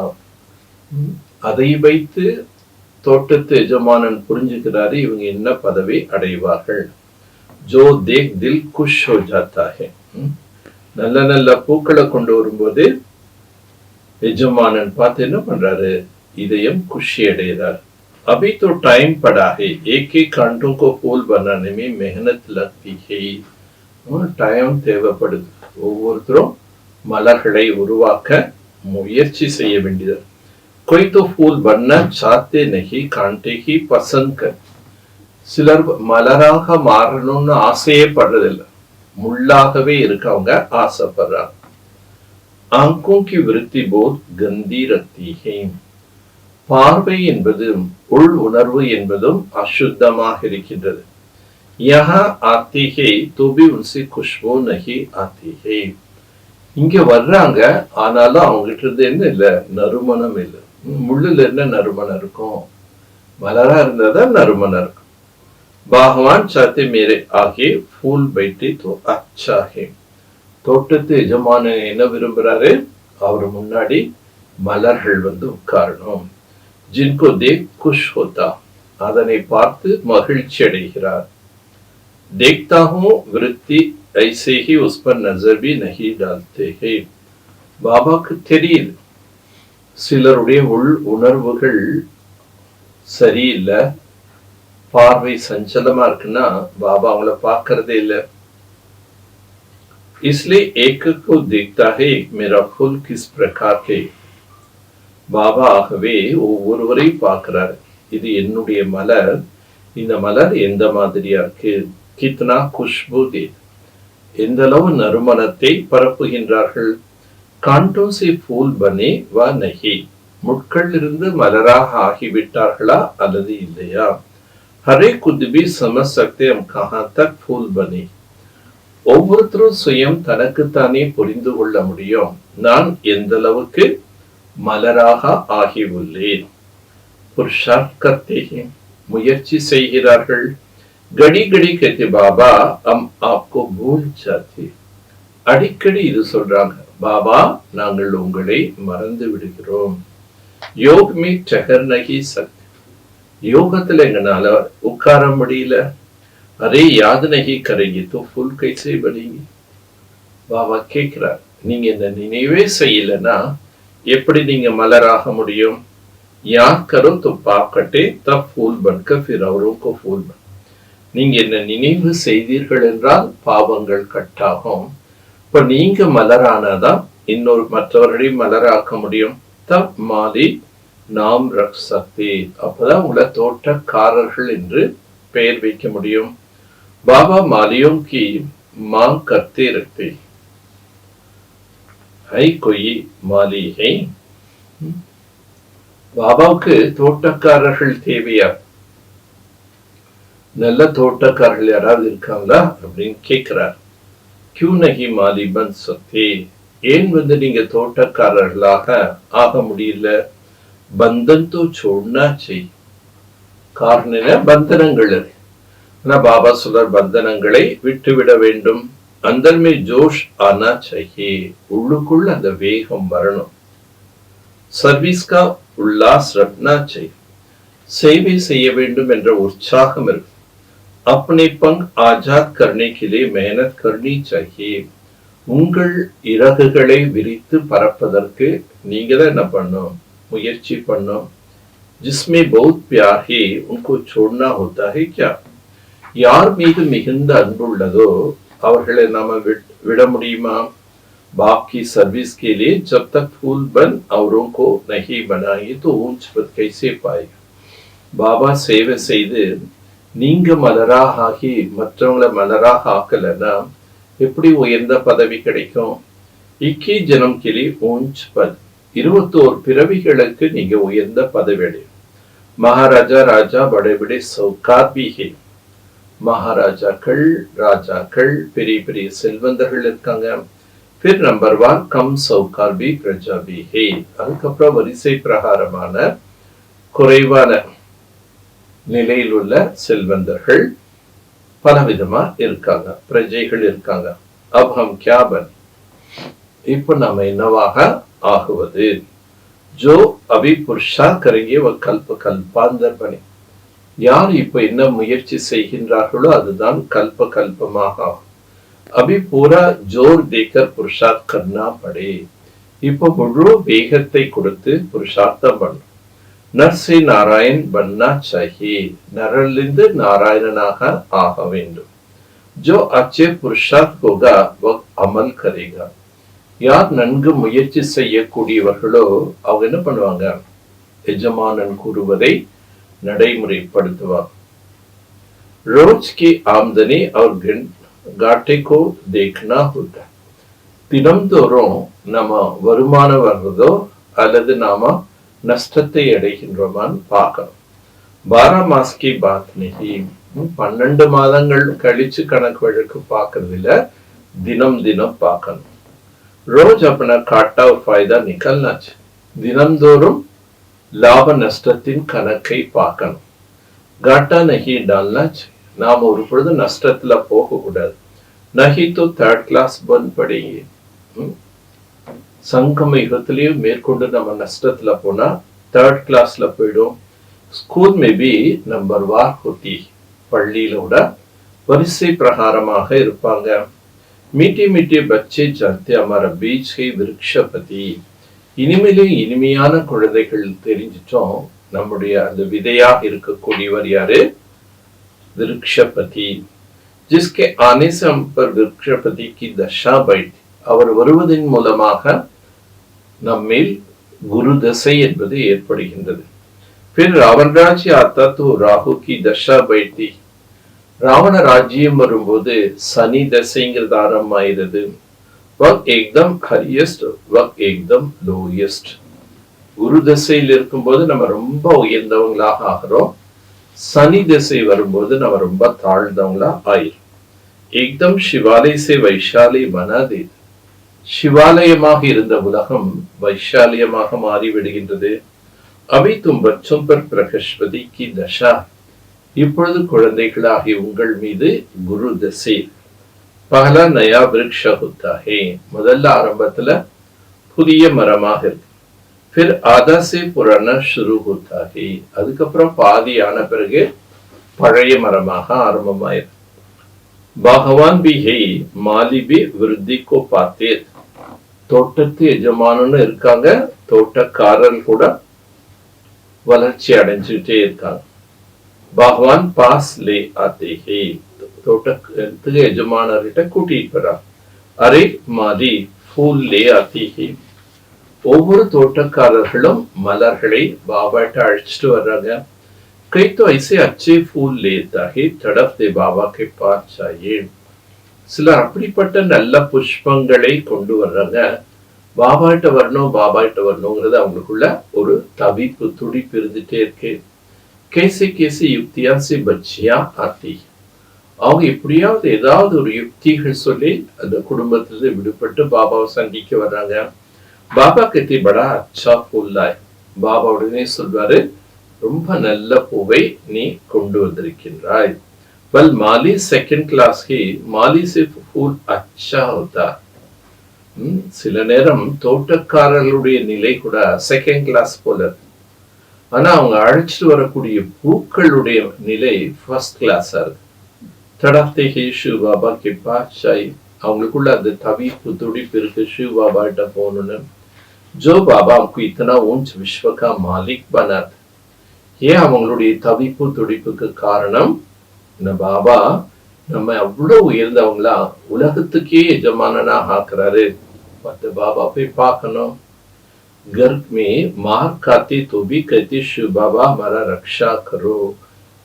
அதை வைத்து தோட்டத்து எஜமானன் புரிஞ்சுக்கிறாரு இவங்க என்ன பதவி அடைவார்கள். ஜோ தேக் தில் குஷ் ஹோ ஜாத்தா ஹை, நல்ல நல்ல பூக்களை கொண்டு வரும்போது எஜமானன் பார்த்து என்ன பண்றாரு? இதயம் குஷி அடைகிறார். अभी तो टाइम पड़ा है, एक एक कांटों को फूल बनाने में मेहनत लगती है. டைம் தேவைப்படுது. ஒவ்வொருத்தரும் மலர்களை உருவாக்க முயற்சி செய்ய வேண்டியது. कोई तो फूल बनना चाहते नहीं, कांटे ही पसंद कर. சிலர் மலராக மாறணும்னு ஆசையே படுறதில்லை, முள்ளாகவே இருக்கவங்க ஆசைப்படுறாங்க. आंखों की वृत्ति बहुत गंदी रखती है. பார்வை என்பதும் உள் உணர்வு என்பதும் அசுத்தமாக இருக்கின்றது. யஹா ஆத்தி ஹை தோபி உன்சி குஷ்போ நஹி ஆத்தி ஹை. இங்க வர்றாங்க, ஆனாலும் அவங்க கிட்ட இருந்து என்ன இல்ல, நறுமணம் இல்லை. முள்ளுல என்ன நறுமணம் இருக்கும்? மலரா இருந்தாதான் நறுமணம் இருக்கும். பகவான் சாத்தே மேரே ஆகே ஃபூல் பைட்டி தோ அச்சா ஹே. தோட்டத்து எஜமான என்ன விரும்புறாரு? அவர் முன்னாடி மலர்கள் வந்து உட்காரணும். ஜின்கோ தேக் குஷ் ஹோதா, அதனை பார்த்து மகிழ்ச்சி அடைகிறார். देखता हूं वृत्ति ऐसे ही उस पर नजर भी नहीं डालते हैं. பாபாக்கு தெரியுது சிலருடைய உள் உணர்வுகள் சரியில்லை, பார்வை சஞ்சலமா இருக்குன்னா பாபா அவங்கள பார்க்கறதே இல்லை. इसलिए एक को देखता है मेरा फूल किस प्रकार के. பாபா ஆகவே ஒவ்வொருவரை பார்க்கிறார். இது என்னுடைய மலர், இந்த மலர் எந்த மாதிரியா இருக்கு? கித்னா குஷ்பு தே, எந்த அளவு நறுமணத்தை பரப்புகின்றார்கள். காண்டோ சே ஃபூல் பனே வா நஹி, முட்கள் இருந்து மலராக ஆகிவிட்டார்களா அல்லது இல்லையா? ஹரே குத்பி சமஜ் சக்தே ஹம் கஹா தக் ஃபூல் பனே. ஒவ்வொருத்தரும் சுயம் தனக்குத்தானே புரிந்து கொள்ள முடியும், நான் எந்த அளவுக்கு மலராக ஆகி உள்ளேன். புருஷார்த் கர்த்தே ஹை, முயற்சி செய்கிறார்கள். கடி கடி कहते பாபா हम आपको भूल जाते. அடிக்கடி இது சொல்றாங்க, பாபா நாங்கள் உங்களை மறந்து விடுகிறோம். योग में ठहर नहीं सकते, யோகத்துல எங்கனால உட்கார முடியல. அரே யாद नहीं करेंगे तो फूल कैसे बनेंगे. பாபா கேட்கிறார், நீங்க இந்த நினைவே செய்யலன்னா எப்படி நீங்க மலராக முடியும்? याद करो तो पाप कटे तब फूल बनकर फिर औरों को फूल बन. நீங்க என்ன நினைவு செய்தீர்கள் என்றால் பாவங்கள் கட்டாகும். இப்ப நீங்க மலரானாதான் இன்னொரு மற்றவர்களை மலராக்க முடியும். தப் மாலி நாம் ரக் சக்தி, அப்பதான் உங்களை தோட்டக்காரர்கள் என்று பெயர் வைக்க முடியும். பாபா மாலியோं की मांग करते रहते है कोई माली है. பாபாவுக்கு தோட்டக்காரர்கள் தேவையா? நல்ல தோட்டக்காரர்கள் யாராவது இருக்காங்களா அப்படின்னு கேட்கிறார். கியூ நகி மாலி பன் சக்தி, ஏன் வந்து நீங்க தோட்டக்காரர்களாக ஆக முடியல? பந்தன் தோ சோடனா செய். காரணம் என்ன? பந்தனங்கள் இருக்கு. ஆனா பாபா சொல்றார், பந்தனங்களை விட்டுவிட வேண்டும். அந்தர்மே ஜோஷ் ஆனா चाहिए, உள்ளுக்குள்ள அந்த வேகம் வரணும். சர்வீஸ் கா உல்லாஸ் ரக்னா चाहिए, சேவை செய்ய வேண்டும் என்ற உற்சாகம் இருக்கு. अपने पंख आजाद करने के लिए मेहनत करनी चाहिए. உங்கள் இறகுகளை விரித்து பறப்பதற்கு நீங்க தான் என்ன பண்ணும்? முயற்சி பண்ணும். जिसमें बहुत प्यार है उनको छोड़ना होता है क्या. யார் மீது மிகுந்த அன்பு உள்ளதோ அவர்களை நாம விட முடியுமா? बाप की सर्विस के लिए जब तक फूल बन औरों को नहीं बनाएंगे तो ऊंच पद कैसे पाएगा. பாபா சேவை செய்து நீங்க மலராக ஆகி மற்றவங்களை மலராக ஆக்கலன்னா எப்படி உயர்ந்த பதவி கிடைக்கும்? இக்கி ஜனம் கிளி ஊஞ்ச் பத், 21 பிறவிகளுக்கு நீங்க உயர்ந்த பதவி அடையும். மகாராஜா ராஜா படை படை சௌகார் பி ஹே, மகாராஜாக்கள் ராஜாக்கள் பெரிய பெரிய செல்வந்தர்கள் இருக்காங்க. फिर नंबर 1 कम सौकार भी प्रजा भी है. அதுக்கப்புறம் வரிசை பிரகாரமான குறைவான நிலையில் உள்ள செல்வந்தர்கள் பலவிதமா இருக்காங்க, பிரஜைகள் இருக்காங்க. अब हम क्या बन, இப்ப நாம என்னவாக ஆகுவது? जो अभी पुरुषार्थ करेंगे वह कल्प कल्पांतर बने. யார் இப்ப என்ன முயற்சி செய்கின்றார்களோ அதுதான் கல்ப கல்பமாக ஆகும். अभी पूरा जोर देकर पुरुषार्थ करना पड़े. இப்போ முழு வேகத்தை கொடுத்து புருஷார்த்தம் பண்ணும். नर से नारायण बनना चाहिए, नरलिंद नारायणनाக ஆக வேண்டும். जो अच्छे पुरुषार्थ होगा वह अमल करेगा. யார் நன்கு முயற்சி செய்யக்கூடியவர்களோ அவங்க என்ன பண்ணுவாங்க? எஜமானன் கூறுவதை நடைமுறைப்படுத்துவார். रोज की आमदनी और घाटे को देखना होता. தினம்தோறும் நம்ம வருமானம் வர்றதோ அல்லது நாம நஷ்டத்தை அடைகின்றோமான்னு பார்க்கணும். 12 மாஸ்கி பாத் நஹி, 12 மாதங்கள் கழிச்சு கணக்கு வழக்கு பார்க்கறது இல்ல, தினம் தினம் பார்க்கணும். ரோஜ் अपना काटा और फायदा निकलना चाहिए. தினந்தோறும் லாப நஷ்டத்தின் கணக்கை பார்க்கணும். காட்டா நஹி டால்னா चाहिए. நாம் ஒரு பொழுது நஷ்டத்துல போக கூடாது. நஹி तो 3rd क्लास बन पड़ेंगे. சங்கம யுகத்திலையும் மேற்கொண்டு நம்ம நஷ்டத்துல போனா 3rd क्लासல போயிடும். ஸ்கூல் में भी नंबरवार होती. பள்ளியில கூட வரிசை பிரகாரமாக இருப்பாங்க. மீட்டி மீட்டி பச்சை जानते हमारा बीज है விருக்ஷபதி. இனிமேலே இனிமையான குழந்தைகள் தெரிஞ்சிட்டோம். நம்முடைய அந்த விதையாக இருக்கக்கூடியவர் யாரு? விருக்ஷபதி. जिसके आने से हम पर விருக்ஷபதி की दशा बैठी. அவர் வருவதன் மூலமாக நம்மில் குரு தசை என்பது ஏற்படுகின்றது. फिर रावण राज्य आता तो राहु की दशा बैठी. ராவண ராஜ்யம் வரும்போது சனி தசைங்கிறது ஆரம்பமாயிருது. वक्त एकदम हाईएस्ट, वक्त एकदम लोएस्ट. குரு தசையில் இருக்கும்போது நம்ம ரொம்ப உயர்ந்தவங்களாக ஆகிறோம். சனி திசை வரும்போது நம்ம ரொம்ப தாழ்ந்தவங்களா ஆயிரும். एकदम शिवालय से वैशाली बना दे. சிவாலயமாக இருந்த உலகம் வைஷாலியமாக மாறிவிடுகின்றது. அவை तुम बच्चों पर बृहस्पति की दशा. இப்பொழுது குழந்தைகளாகிய உங்கள் மீது குரு தசை. பகலா நயா விருக்ஷ होता है. முதல்ல ஆரம்பத்துல புதிய மரமாக இருக்கு. फिर आधा से पुराना शुरू होता है. அதுக்கப்புறம் பாதி ஆன பிறகு பழைய மரமாக ஆரம்பமாயிருக்கு. भगवान भी है, माली भी वृद्धि को पाते. தோட்டத்து எஜமானன்னு இருக்காங்க, தோட்டக்காரர் கூட வளர்ச்சி அடைஞ்சுட்டே இருக்காங்க. பகவான் பாஸ் லே ஆத்தே ஹே. தோட்டத்துக்கு எஜமானர்கிட்ட கூட்டிட்டு போறாங்க. அரே மாலி ஃபூல் லே ஆத்தே ஹே. ஒவ்வொரு தோட்டக்காரர்களும் மலர்களை பாபாட்ட அழைச்சிட்டு வர்றாங்க. कई तो ऐसे अच्छे फूल लेता है, तड़प दे बाबा के पास चाहिए. சிலர் அப்படிப்பட்ட நல்ல புஷ்பங்களை கொண்டு வர்றாங்க. பாபாட்ட வரணும் பாபாட்ட வரணுங்கிறது அவங்களுக்குள்ள ஒரு தவிப்பு துடிப்பு இருந்துட்டே இருக்கு. கேசி கேசி யுக்தியா से बच्चियां आती. அவங்க எப்படியாவது ஏதாவது ஒரு யுக்திகள் சொல்லி அந்த குடும்பத்திலிருந்து விடுபட்டு பாபாவை சந்திக்க வர்றாங்க. பாபா कहते बड़ा अच्छा फूल लाए. பாபா உடனே சொல்வாரு, ரொம்ப நல்ல பூவை நீ கொண்டு வந்திருக்கின்றாய். बल माली 2nd क्लास की, माली से फूल अच्छा होता. சில நேரம் தோட்டக்காரர்களுடைய நிலை கூட 2nd क्लास போல. ஆனா அவங்க அழைச்சிட்டு வரக்கூடிய பூக்களுடைய நிலை 1st क्लास இருக்கு. தடப்தே ஹே ஷிவ் பாபா கே பாஸ் சாய். அவங்களுக்குள்ள அந்த தவிப்பு துடிப்பு இருக்கு, ஷிவ் பாபா கிட்ட போகணும்னு. ஜோ பாபா हमको इतना ऊंच विश्व का मालिक बना. ஏன் அவங்களுடைய தவிப்பு துடிப்புக்கு காரணம், இந்த பாபா நம்ம அவ்வளவு உயர்ந்தவங்களா உலகத்துக்கே எஜமானனா ஆக்குறாரு. மத்த பாபா போய் பார்க்கணும். गर्भ में मार खाते तो भी कहते शिव बाबा हमारा रक्षा करो.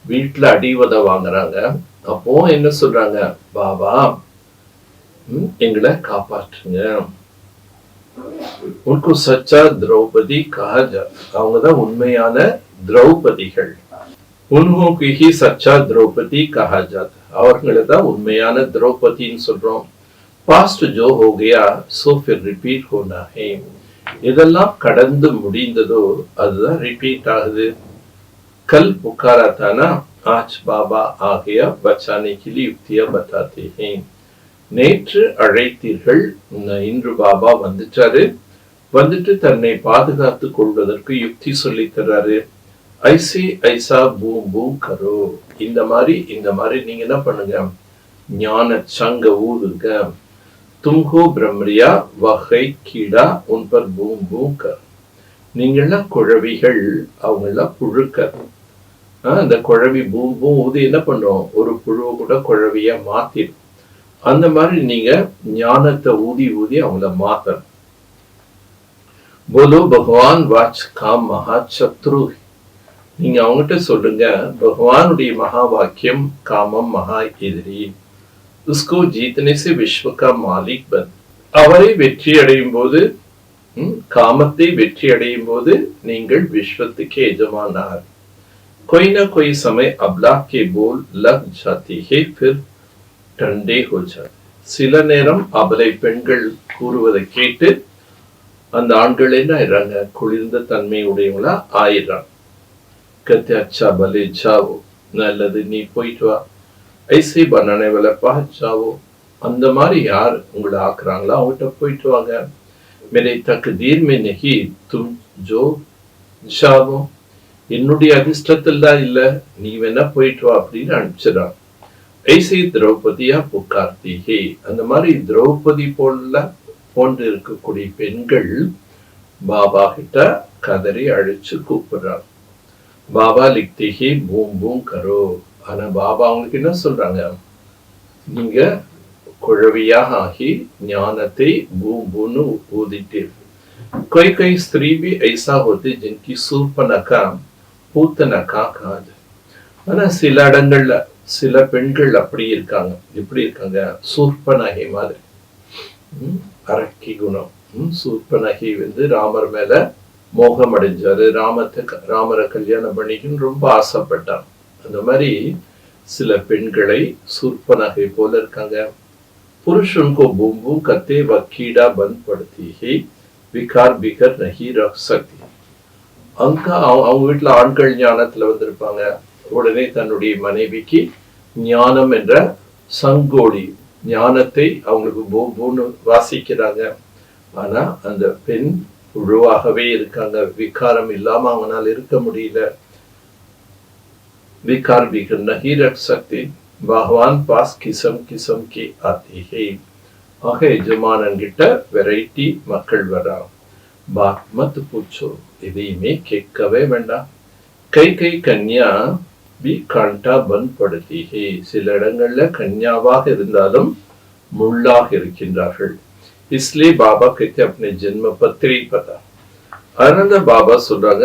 வீட்டுல அடிவத வாங்குறாங்க. அப்போ என்ன சொல்றாங்க, பாபா எங்களை காப்பாற்றுங்க. उनको सच्चा द्रौपदी कहा जाता. அவங்கதான் உண்மையான திரௌபதிகள். उन्हों की ही सच्चा द्रौपदी कहा जाता. அவர்களை தான் உண்மையான திரௌபதின்னு சொல்றோம். பாஸ்ட் जो हो गया सो फिर रिपीट होना है. இதெல்லாம் கடந்து முடிந்ததோ அதுதான் ரிப்பீட் ஆகுது. கல் புக்காரா था ना, आज बाबा आ गया बचाने के लिए युक्तियां बताते हैं. நேற்று அழைத்தீர்கள், இன்று பாபா வந்துட்டாரு, வந்துட்டு தன்னை பாதுகாத்துக் கொள்வதற்கு யுக்தி சொல்லி தர்றாரு. ஐசி ஐசா பூம் பூம் கரோ. இந்த மாதிரி நீங்க என்ன பண்ணுங்க, ஞான சங்க ஊதுங்க. தும்ஹோ பிரம்மரியா வகை கீடா உன் பர் பூம் பூம் கர். நீங்கள்லாம் குழவிகள், அவங்கெல்லாம் புழுக்க. அந்த குழவி பூம் பூம் ஊதி என்ன பண்றோம், ஒரு புழுவை கூட குழவியா மாத்திடும். அந்த மாதிரி நீங்க ஞானத்தை ஊதி ஊதி அவங்கள மாத்தணும். போலோ பகவான் வாச் காம் மகா சத்ரு. நீங்க அவங்ககிட்ட சொல்லுங்க, பகவானுடைய மகா வாக்கியம் காமம் மகா எதிரி. உஸ்கோ ஜீத்தனே से विश्व का मालिक बन. அவரை வெற்றி அடையும் போது காமத்தை வெற்றி அடையும் போது நீங்கள் விஸ்வத்துக்கு எஜமானார். कोई ना कोई समय अबला के बोल लग जाती है फिर ठंडे हो जाते. சில நேரம் அபலை பெண்கள் கூறுவதை கேட்டு அந்த ஆண்கள் என்ன ஆயிடுறாங்க, குளிர்ந்த தன்மை உடையவங்களா ஆயிடுறாங்க. कहते अच्छा भले जाओ, நல்லது நீ போயிட்டு வா, ஐசே बनाने वाला पास जाओ, அந்த மாதிரி யார் உங்களை ஆக்குறாங்களோ அவங்ககிட்ட போயிட்டு வாங்க. मेरे तकदीर में नहीं तुम जो जाओ, என்னுடைய அதிர்ஷ்டத்தில் தான் இல்ல, நீ வேணா போயிட்டு வா அப்படின்னு அனுப்பிச்சிடறான். ஐசே திரௌபதியா புக்கார்த்தி ஹே, அந்த மாதிரி திரௌபதி போன்று இருக்கக்கூடிய பெண்கள் பாபா கிட்ட கதறி அழைச்சு கூப்பிடுறாங்க. பாபா லிக்தி ஹே பூம் பூம் கரோ, ஆனா பாபா அவங்களுக்கு என்ன சொல்றாங்க, நீங்க குழவியாக ஆகி ஞானத்தை பூம் பூன்னு ஊதிட்டு. कोई कोई स्त्री भी ऐसा होती जिनकी सूर्पनखा பூத்தனக்கா காது. ஆனா சில இடங்கள்ல சில பெண்கள் அப்படி இருக்காங்க. எப்படி இருக்காங்க, சூர்பனகை மாதிரி. அரக்கி குணம். சூர்பனகை ராமர் மேல மோகம் அடைஞ்சாரு, ராமரை கல்யாணம் பண்ணிக்கணும்னு ரொம்ப ஆசைப்பட்டான். அந்த மாதிரி சில பெண்களை சூர்பனகை போல இருக்காங்க. புருஷனுக்கு பூம்பு கத்தே வக்கீடா பந்த் படுத்தி விகார் பிகர் நஹி ரக் சக்தி. அவங்க வீட்டுல ஆண்கள் ஞானத்துல வந்திருப்பாங்க. உடனே தன்னுடைய மனைவிக்கு ஞானம் என்ற சங்கோடி ஞானத்தை அவங்களுக்கு பூன்னு வாசிக்கிறாங்க. ஆனா அந்த பெண் புழுவாகவே இருக்காங்க. விகாரம் இல்லாம அவங்களால இருக்க முடியல. விகார் பிகர் நஹி ரக் சக்தி பகவான் பாஸ் கிசம் கிசம் கி ஆத்தி ஹை. ஆக எஜமானன் கிட்ட வெரைட்டி மக்கள் வரா. பாத் மத் பூச்சோ, எதையுமே கேட்கவே வேண்டாம். கை கை கன்யா பி காண்டா பந்த் படுத்தி ஹே, சில இடங்கள்ல கன்யாவாக இருந்தாலும் முள்ளாக இருக்கின்றார்கள். इसलिए பாபா कहते अपने जन्म पत्री पता. அதனால பாபா சொல்றாங்க,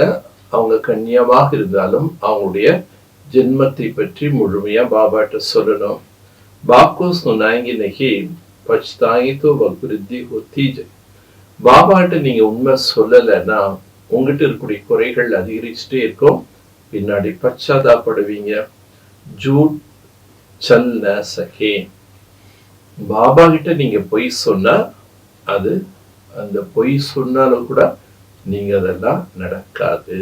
அவங்க கன்யாவாக இருந்தாலும் அவங்களுடைய ஜென்மத்தை பற்றி முழுமையா பாபாட்ட சொல்லணும். பாப்கோ சுனாங்கி நகி பச்தாங்கி தோ வக்ருத்தி ஹோத்தி ஜை. பாபாட்ட நீங்க உண்மை சொல்லலைன்னா உங்ககிட்ட இருக்கக்கூடிய குறைகள் அதிகரிச்சுட்டே இருக்கும். பின்னாடி பச்சாதாப்படுவீங்க. ஜூட் சல் ந சகே. பாபா கிட்ட நீங்க பொய் சொன்னா அது அந்த பொய் சொன்னாலும் கூட நீங்க அதெல்லாம் நடக்காது.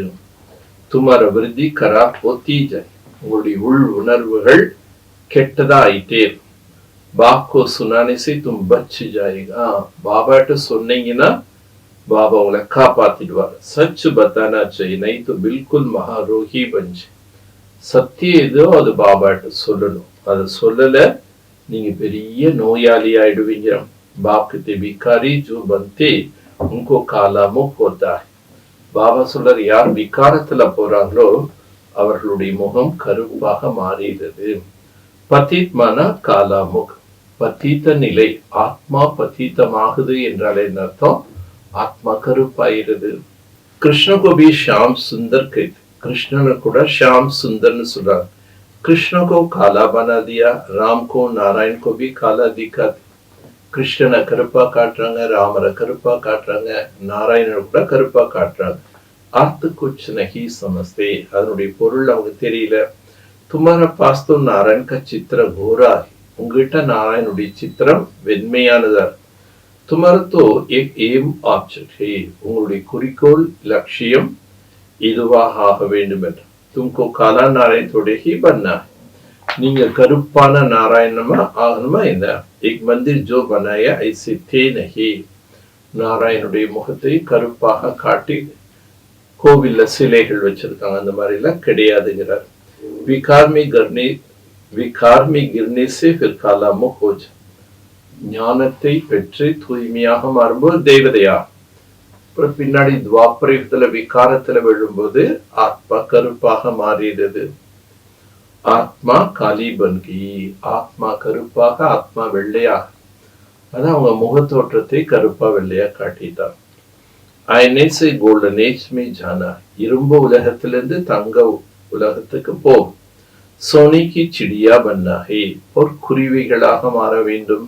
துமார விருத்தி கரா போத்தி ஜாய். உங்களுடைய உள் உணர்வுகள் கெட்டதா ஆயிட்டே. பாப்கோ சுனானே சே தும் பச் ஜாயேகா. பாபாட்ட சொன்னீங்கன்னா பாபா உங்களை காப்பாத்திடுவார். சச் பத்தானா சாஹியே, நஹி தோ பில்குல் மகாரோகி பஞ்ச். சத்தியம் ஏதோ அது பாபாட்ட சொல்லணும். அதை சொல்லல நீங்க பெரிய நோயாளி ஆயிடுவீங்க. பாப் கிட்ட பிகாரி ஜோ பந்தே உनको काला मुख होता है. பாபா சொல்றார், யார் விகாரத்துல போறாங்களோ அவர்களுடைய முகம் கருப்பாக மாறுகிறது. பதீத் மானா காலா முக். பதீத்த நிலை, ஆத்மா பதீத்தமாகுது என்றால் என்ன அர்த்தம், ஆத்மா கருப்பாயிருது. கிருஷ்ண பி ஷாம் சுந்தர் கைது. கிருஷ்ணனை கூட ஷாம் சுந்தர்னு சொல்றாங்க. कृष्ण को काला बना दिया, राम को नारायण को भी काला दिखाते. கிருஷ்ணனை கருப்பா காட்டுறாங்க, ராமரை கருப்பா காட்டுறாங்க, நாராயணனை கூட கருப்பா காட்டுறாங்க. அர்த்த குச் நஹி சமஸ்தே, அதனுடைய பொருள் அவங்க தெரியல. துமாரா பாஸ் தோ நாராயண் கா சித்திர கோரா, உங்ககிட்ட நாராயணுடைய சித்திரம் வெண்மையானதா. துமாரா தோ ஏக் ஏம் ஆப்ஜெக்ட் ஹே, உங்களுடைய குறிக்கோள் லட்சியம் இதுவாக ஆக வேண்டும் என்று. तुमको काला नारायण थोड़े ही बनना है. நீங்க கருப்பான நாராயணமா ஆகணுமா என்ன? एक मंदिर जो बनाया ऐसे थे नहीं. நாராயணுடைய முகத்தை கருப்பாக காட்டி கோவில்ல சிலைகள் வச்சிருக்காங்க, அந்த மாதிரி எல்லாம் கிடையாதுங்கிறார். विकार में गिरने से फिर काला मुख हो जाए. ஞானத்தை பெற்று தூய்மையாக மாறும்போது தேவதையா. பின்னாடி துவாபரத்துல விகாரத்துல விழும்போது ஆத்மா கருப்பாக மாறிடுது. ஆத்மா காலி பன்கி, ஆத்மா கருப்பாக ஆத்மா வெள்ளையாக. அதான் அவங்க முகத்தோற்றத்தை கருப்பா வெள்ளையா காட்டிட்டார். ஆயனே சே கோல்டன் ஏஜ் மே ஜானா, இரும்பு உலகத்திலிருந்து தங்க உலகத்துக்கு போ. சோனிக்கு சிடியா பன்னா ஹே, பொற்குருவிகளாக மாற வேண்டும்.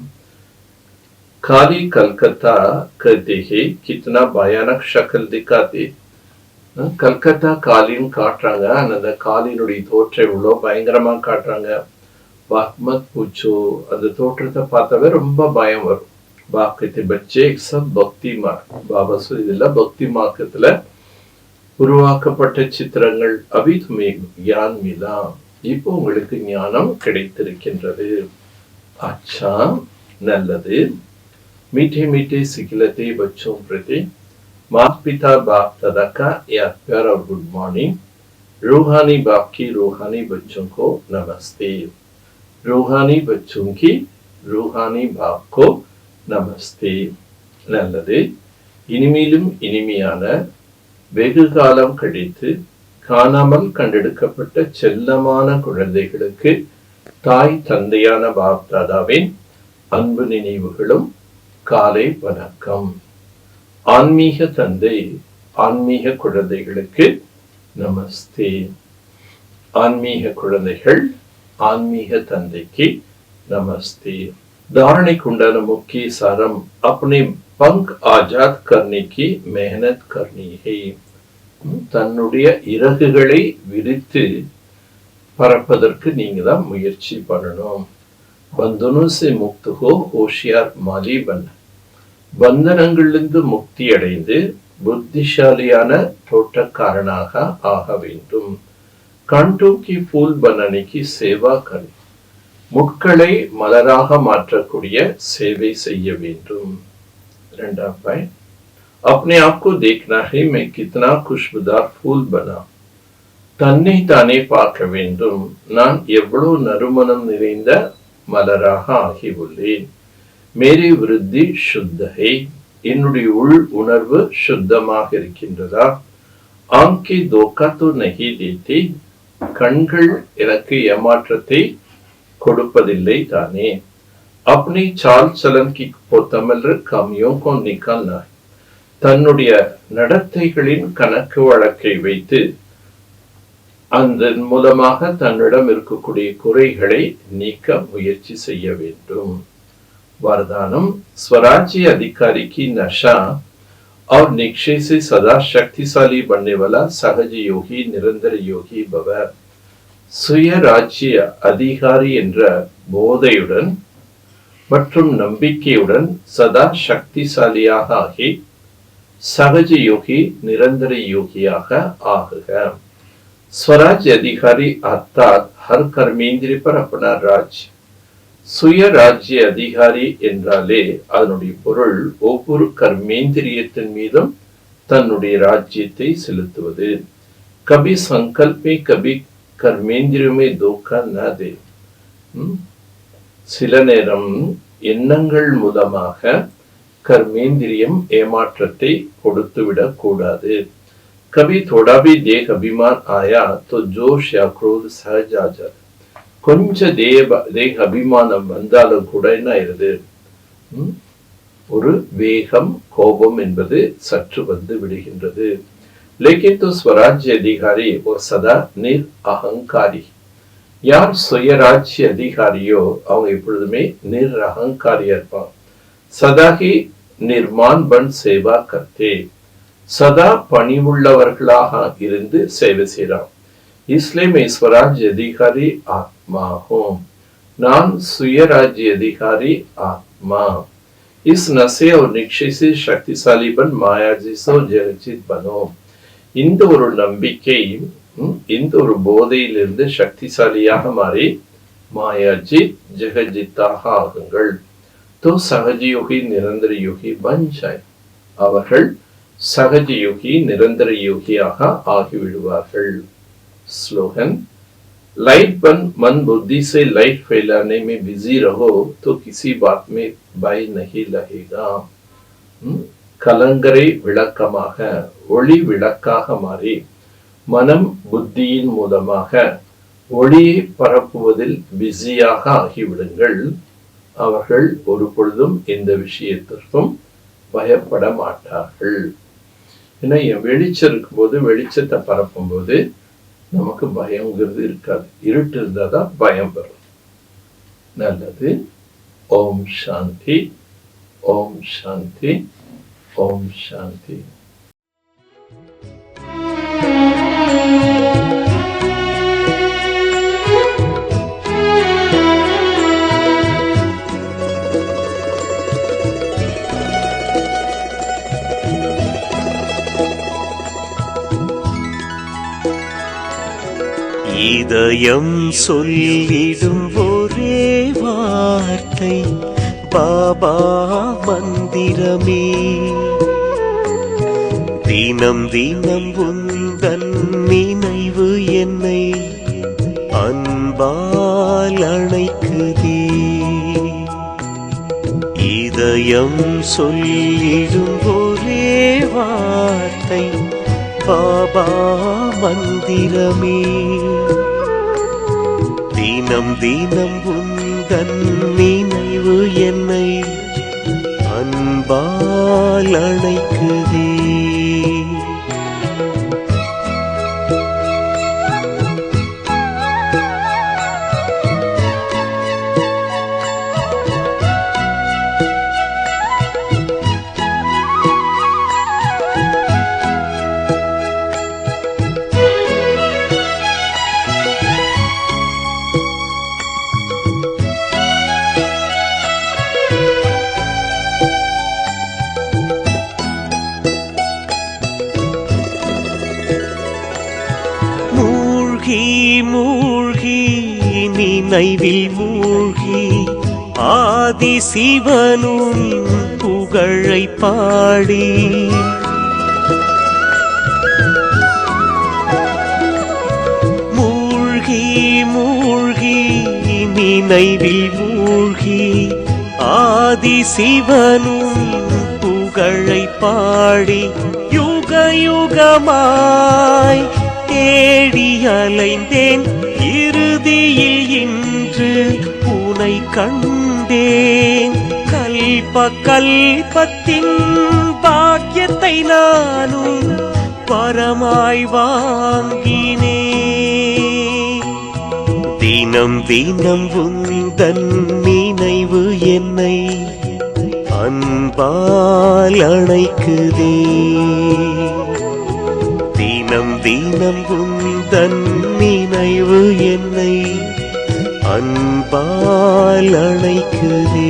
काली कलकत्ता कहते हैं कितना भयानक शक्ल दिखाते. கல்கத்தா காலின்னு காட்டுறாங்க. அந்த காலினுடைய தோற்றம் இவ்வளோ பயங்கரமா காட்டுறாங்க. மத் பூச்சோ அந்த தோற்றத்தை பார்த்தாவே ரொம்ப பயம் வரும். பாக்கத்து பச்சே சப் பக்தி மார்க் பாபா இதெல்லாம் பக்தி மார்க்கத்துல உருவாக்கப்பட்ட சித்திரங்கள். அபிதுமே ஞான் மிலா, இப்போ உங்களுக்கு ஞானம் கிடைத்திருக்கின்றது. அச்சா நல்லது. மீட்டே மீட்டே சிக்கிலத்தை बच्चों प्रति माता पिता बाप दादा का याद प्यार और गुड मॉर्निंग. रूहानी बाप की रूहानी बच्चों को नमस्ते. रूहानी बच्चों की रूहानी बाप को நமஸ்தே. நல்லது. இனிமேலும் இனிமையான வெகு காலம் கழித்து காணாமல் கண்டெடுக்கப்பட்ட செல்லமான குழந்தைகளுக்கு தாய் தந்தையான பாப் தாதாவின் அன்பு நினைவுகளும் காலை வணக்கம். ஆன்மீக தந்தை ஆன்மீக குழந்தைகளுக்கு நமஸ்தே. ஆன்மீக குழந்தைகள் ஆன்மீக தந்தைக்கு நமஸ்தே. धारणे कुंडन मुख्य सारम अपने पंख आजाद करने की मेहनत करनी है. தன்னுடைய இறகுகளை விரித்து பறப்பதற்கு நீங்க தான் முயற்சி பண்ணணும். பந்தனோ से मुक्त हो होशियार माली बन. பந்தனங்களிலிருந்து முக்தி அடைந்து புத்திசாலியான தோட்டக்காரனாக ஆக வேண்டும். कांटों की फूल बनाने की सेवा करें. முட்களை மலராக மாற்றக்கூடிய சேவை செய்ய வேண்டும். இரண்டாம் பாயிண்ட், अपने आप को देखना है मैं कितना खुशबूदार फूल बना. தன்னை தானே பார்க்க வேண்டும். நான் எவ்வளவு நறுமணம் நிறைந்த மலராக ஆகி உள்ளேன். மேரி விருத்தி சுத்த है. என்னுடைய உள் உணர்வு சுத்தமாக இருக்கின்றதா? ஆங்கி தோக்கா தோ நஹி தேத்தி. கண்கள் எனக்கு ஏமாற்றத்தை கொடுப்பதில்லை தானே. अपनी चाल चलन की पोतमल कमियों को निकालना. தன்னுடைய நடத்தைகளின் கணக்கு வழக்கை வைத்து அதன் மூலமாக தன்னிடம் இருக்கக்கூடிய குறைகளை நீக்க முயற்சி செய்ய வேண்டும். वरदानम स्वराज्य अधिकारी की नशा और निश्चय से सदा शक्तिशाली बनने वाला सहज योगी निरंतर योगी भव. சுயராஜ்ய அதிகாரி என்ற போதையுடன் மற்றும் நம்பிக்கையுடன் சதா சக்திசாலியாக ஆகி சகஜ யோகி நிரந்தர யோகியாக ஆகுக. स्वराज्य अधिकारी अर्थात हर कर्मेंद्रिय पर अपना राज्य. சுயராஜ்ய அதிகாரி என்றாலே அதனுடைய பொருள் ஒவ்வொரு கர்மேந்திரியத்தின் மீதும் தன்னுடைய ராஜ்யத்தை செலுத்துவது. கபி சங்கல்பே கபி கர்மேந்திரியமே தோக்கா நதே. சில நேரம் எண்ணங்கள் மூலமாக கர்மேந்திரியம் ஏமாற்றத்தை கொடுத்துவிடக் கூடாது. कभी थोड़ा भी देह अभिमान आया तो जोश या क्रोध सहज आ जाता. கொஞ்ச தேக அபிமானம் வந்தாலும் கூட என்ன ஆயிருது, ஒரு வேகம் கோபம் என்பது சற்று வந்து விடுகின்றது. लेकिन तो स्वराज्य अधिकारी वो सदा निर अहंकारी. யார் சுயராஜ்ய அதிகாரியோ அவங்க எப்பொழுதுமே நிர் அகங்காரியா இருப்பாங்க. சதாகி நிர்மான் பன் சேவா கர்த்தே. சதா பணிவுள்ளவர்களாக இருந்து சேவை செய்கிறார். इसलिए मैं स्वराज्य अधिकारी आत्मा हूं. நான் சுயராஜ்ய அதிகாரி ஆத்மா. इस नशे और निश्चय से शक्तिशाली बन माया जिसो जगजित बनो. இந்த ஒரு நம்பிக்கை, இந்த ஒரு போதையிலிருந்து சக்திசாலியாக மாறி மாயாஜித் ஜெகஜித்தாக ஆகுங்கள். तो सहज योगी निरंतर योगी बन जाए. அவர்கள் சகஜ யோகி நிரந்தர யோகியாக ஆகிவிடுவார்கள். स्लोगन, लाइट बन मन बुद्धि से लाइट फैलाने में बिजी रहो तो किसी बात में भय नहीं लगेगा. கலங்கரை விளக்கமாக ஒளி விளக்காக மாறி மனம் புத்தியின் மூலமாக ஒளியை பரப்புவதில் பிஸியாக ஆகிவிடுங்கள். அவர்கள் ஒரு பொழுதும் இந்த விஷயத்திற்கும் பயப்பட மாட்டார்கள். ஏன்னா வெளிச்சம் இருக்கும்போது வெளிச்சத்தை பரப்பும் போது நமக்கு பயங்கிறது இருக்காது. இருட்டு இருந்தாதான் பயம் வரும். நல்லது. ஓம் சாந்தி. ஓம் சாந்தி. ஓம் சாந்தி. இதயம் சொல்லிடும் ஒரே வார்த்தை பாபா மந்திரமே. தினம் தினம் உந்தன் நினைவு என்னை அன்பால் அணைக்குதே. இதயம் சொல்லிடும் ஒரே வார்த்தை பாபா மந்திரமே. தினம் தினம் உந்தன் நினைவு என்னை அன்பால் அணைக்குதே. மூழ்கி நினைவில் மூழ்கி ஆதி சிவனும் புகழை பாடி மூழ்கி நினைவில் மூழ்கி ஆதி சிவனும் புகழை பாடி யுக யுகமாய் தேடி அலைந்தேன். இறுதியில் இன்று உனை கண்டேன். கல்ப கல்பத்தின் பாக்கியத்தை நானும் வரமாய் வாங்கினேன். தினம் தினம் உந்தன் நினைவு என்னை அன்பால் அணைக்குதே. தினம் தினம் உந்தன் நினைவு என்னை அன்பால் அணைக்குதே.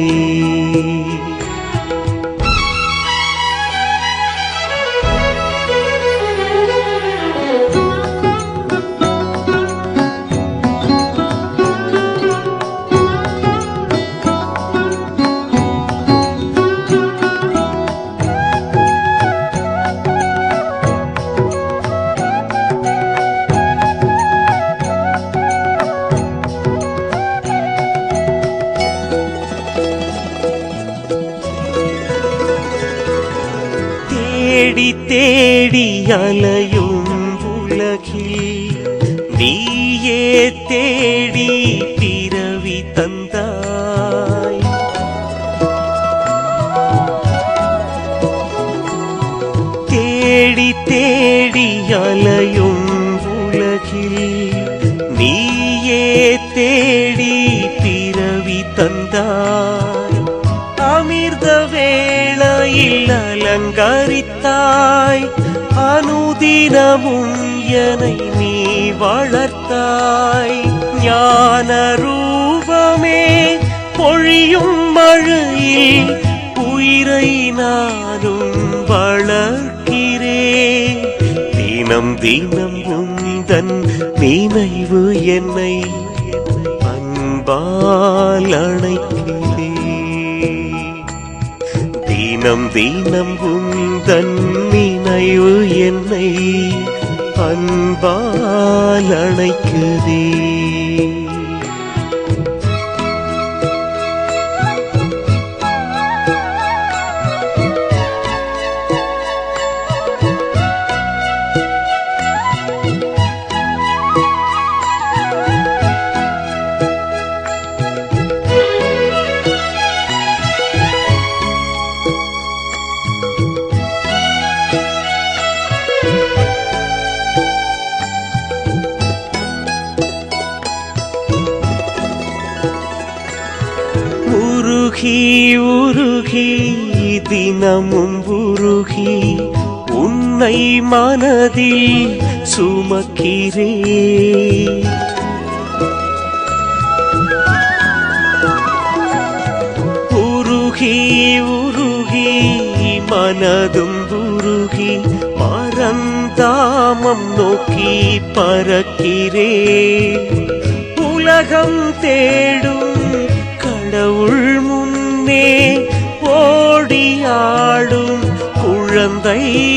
தேடி தேடி அலையும் உலகில் நீயே தேடி பிறவி தந்தாய். தேடி தேடி அலையும் உலகில் நீயே தேடி பிறவி தந்தாய். அமிர்த வேளையில் அலங்கரித்தாய். அனுதினமும் என்னை நீ வளர்த்தாய். ஞான ரூபமே பொழியும் மழையில் உயிரை நானும் வளர்க்கிறேன். தினம் தினம் உந்தன் நினைவு என்னை அன்பால் அணைக்கிறேன். தினம் தினம் உந்தன் நினைவு என்னை அன்பால் அணைக்குதே. உருகி உருகி தினமும் உருகி உன்னை மனதில் சுமக்கிறேன். உருகி உருகி மனதும் உருகி பரந்தாமம் நோக்கி பறக்கிறேன். உலகம் தேடும் கடவுள் முன்னே ஓடியாடும் குழந்தையானேன்.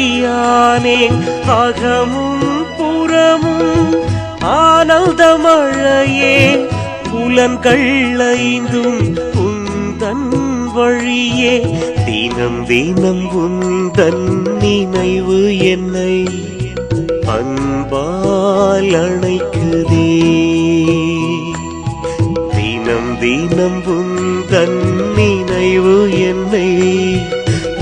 அகமும் புறமும் ஆனந்த மழையே புலன்கள் ஐந்தும் உந்தன் வழியே. தினம் தினம் உந்தன் நினைவு என்னை அன்பால் அணைக்குதே. தினம் தினம் உந்தன் நினைவு என்னை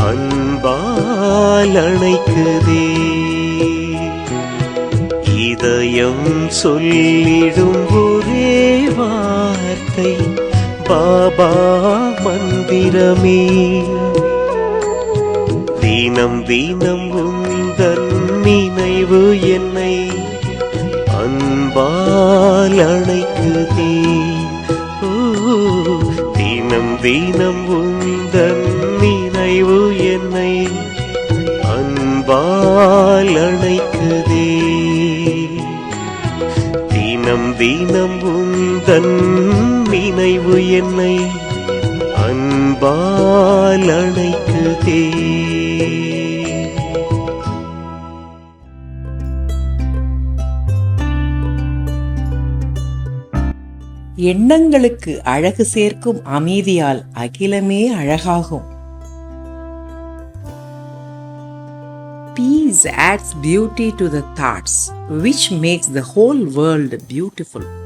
அன்பால் அணைக்குதே. இதயம் சொல்லிடும் ஒரே வார்த்தை பாபா மந்திரமே. தினம் தினம் உந்தன் நினைவு என்னை அன்பால் அணைக்குதே. ஓ, தினம் தினம் உந்தன் நினைவு என்னை அன்பால் அணைக்குதே. தினம் தினம் உந்தன் நினைவு என்னை அன்பால் அணைக்குதே. எண்ணங்களுக்கு அழகு சேர்க்கும் அமைதியால் அகிலமே அழகாகும். Peace adds beauty to the thoughts, which makes the whole world beautiful.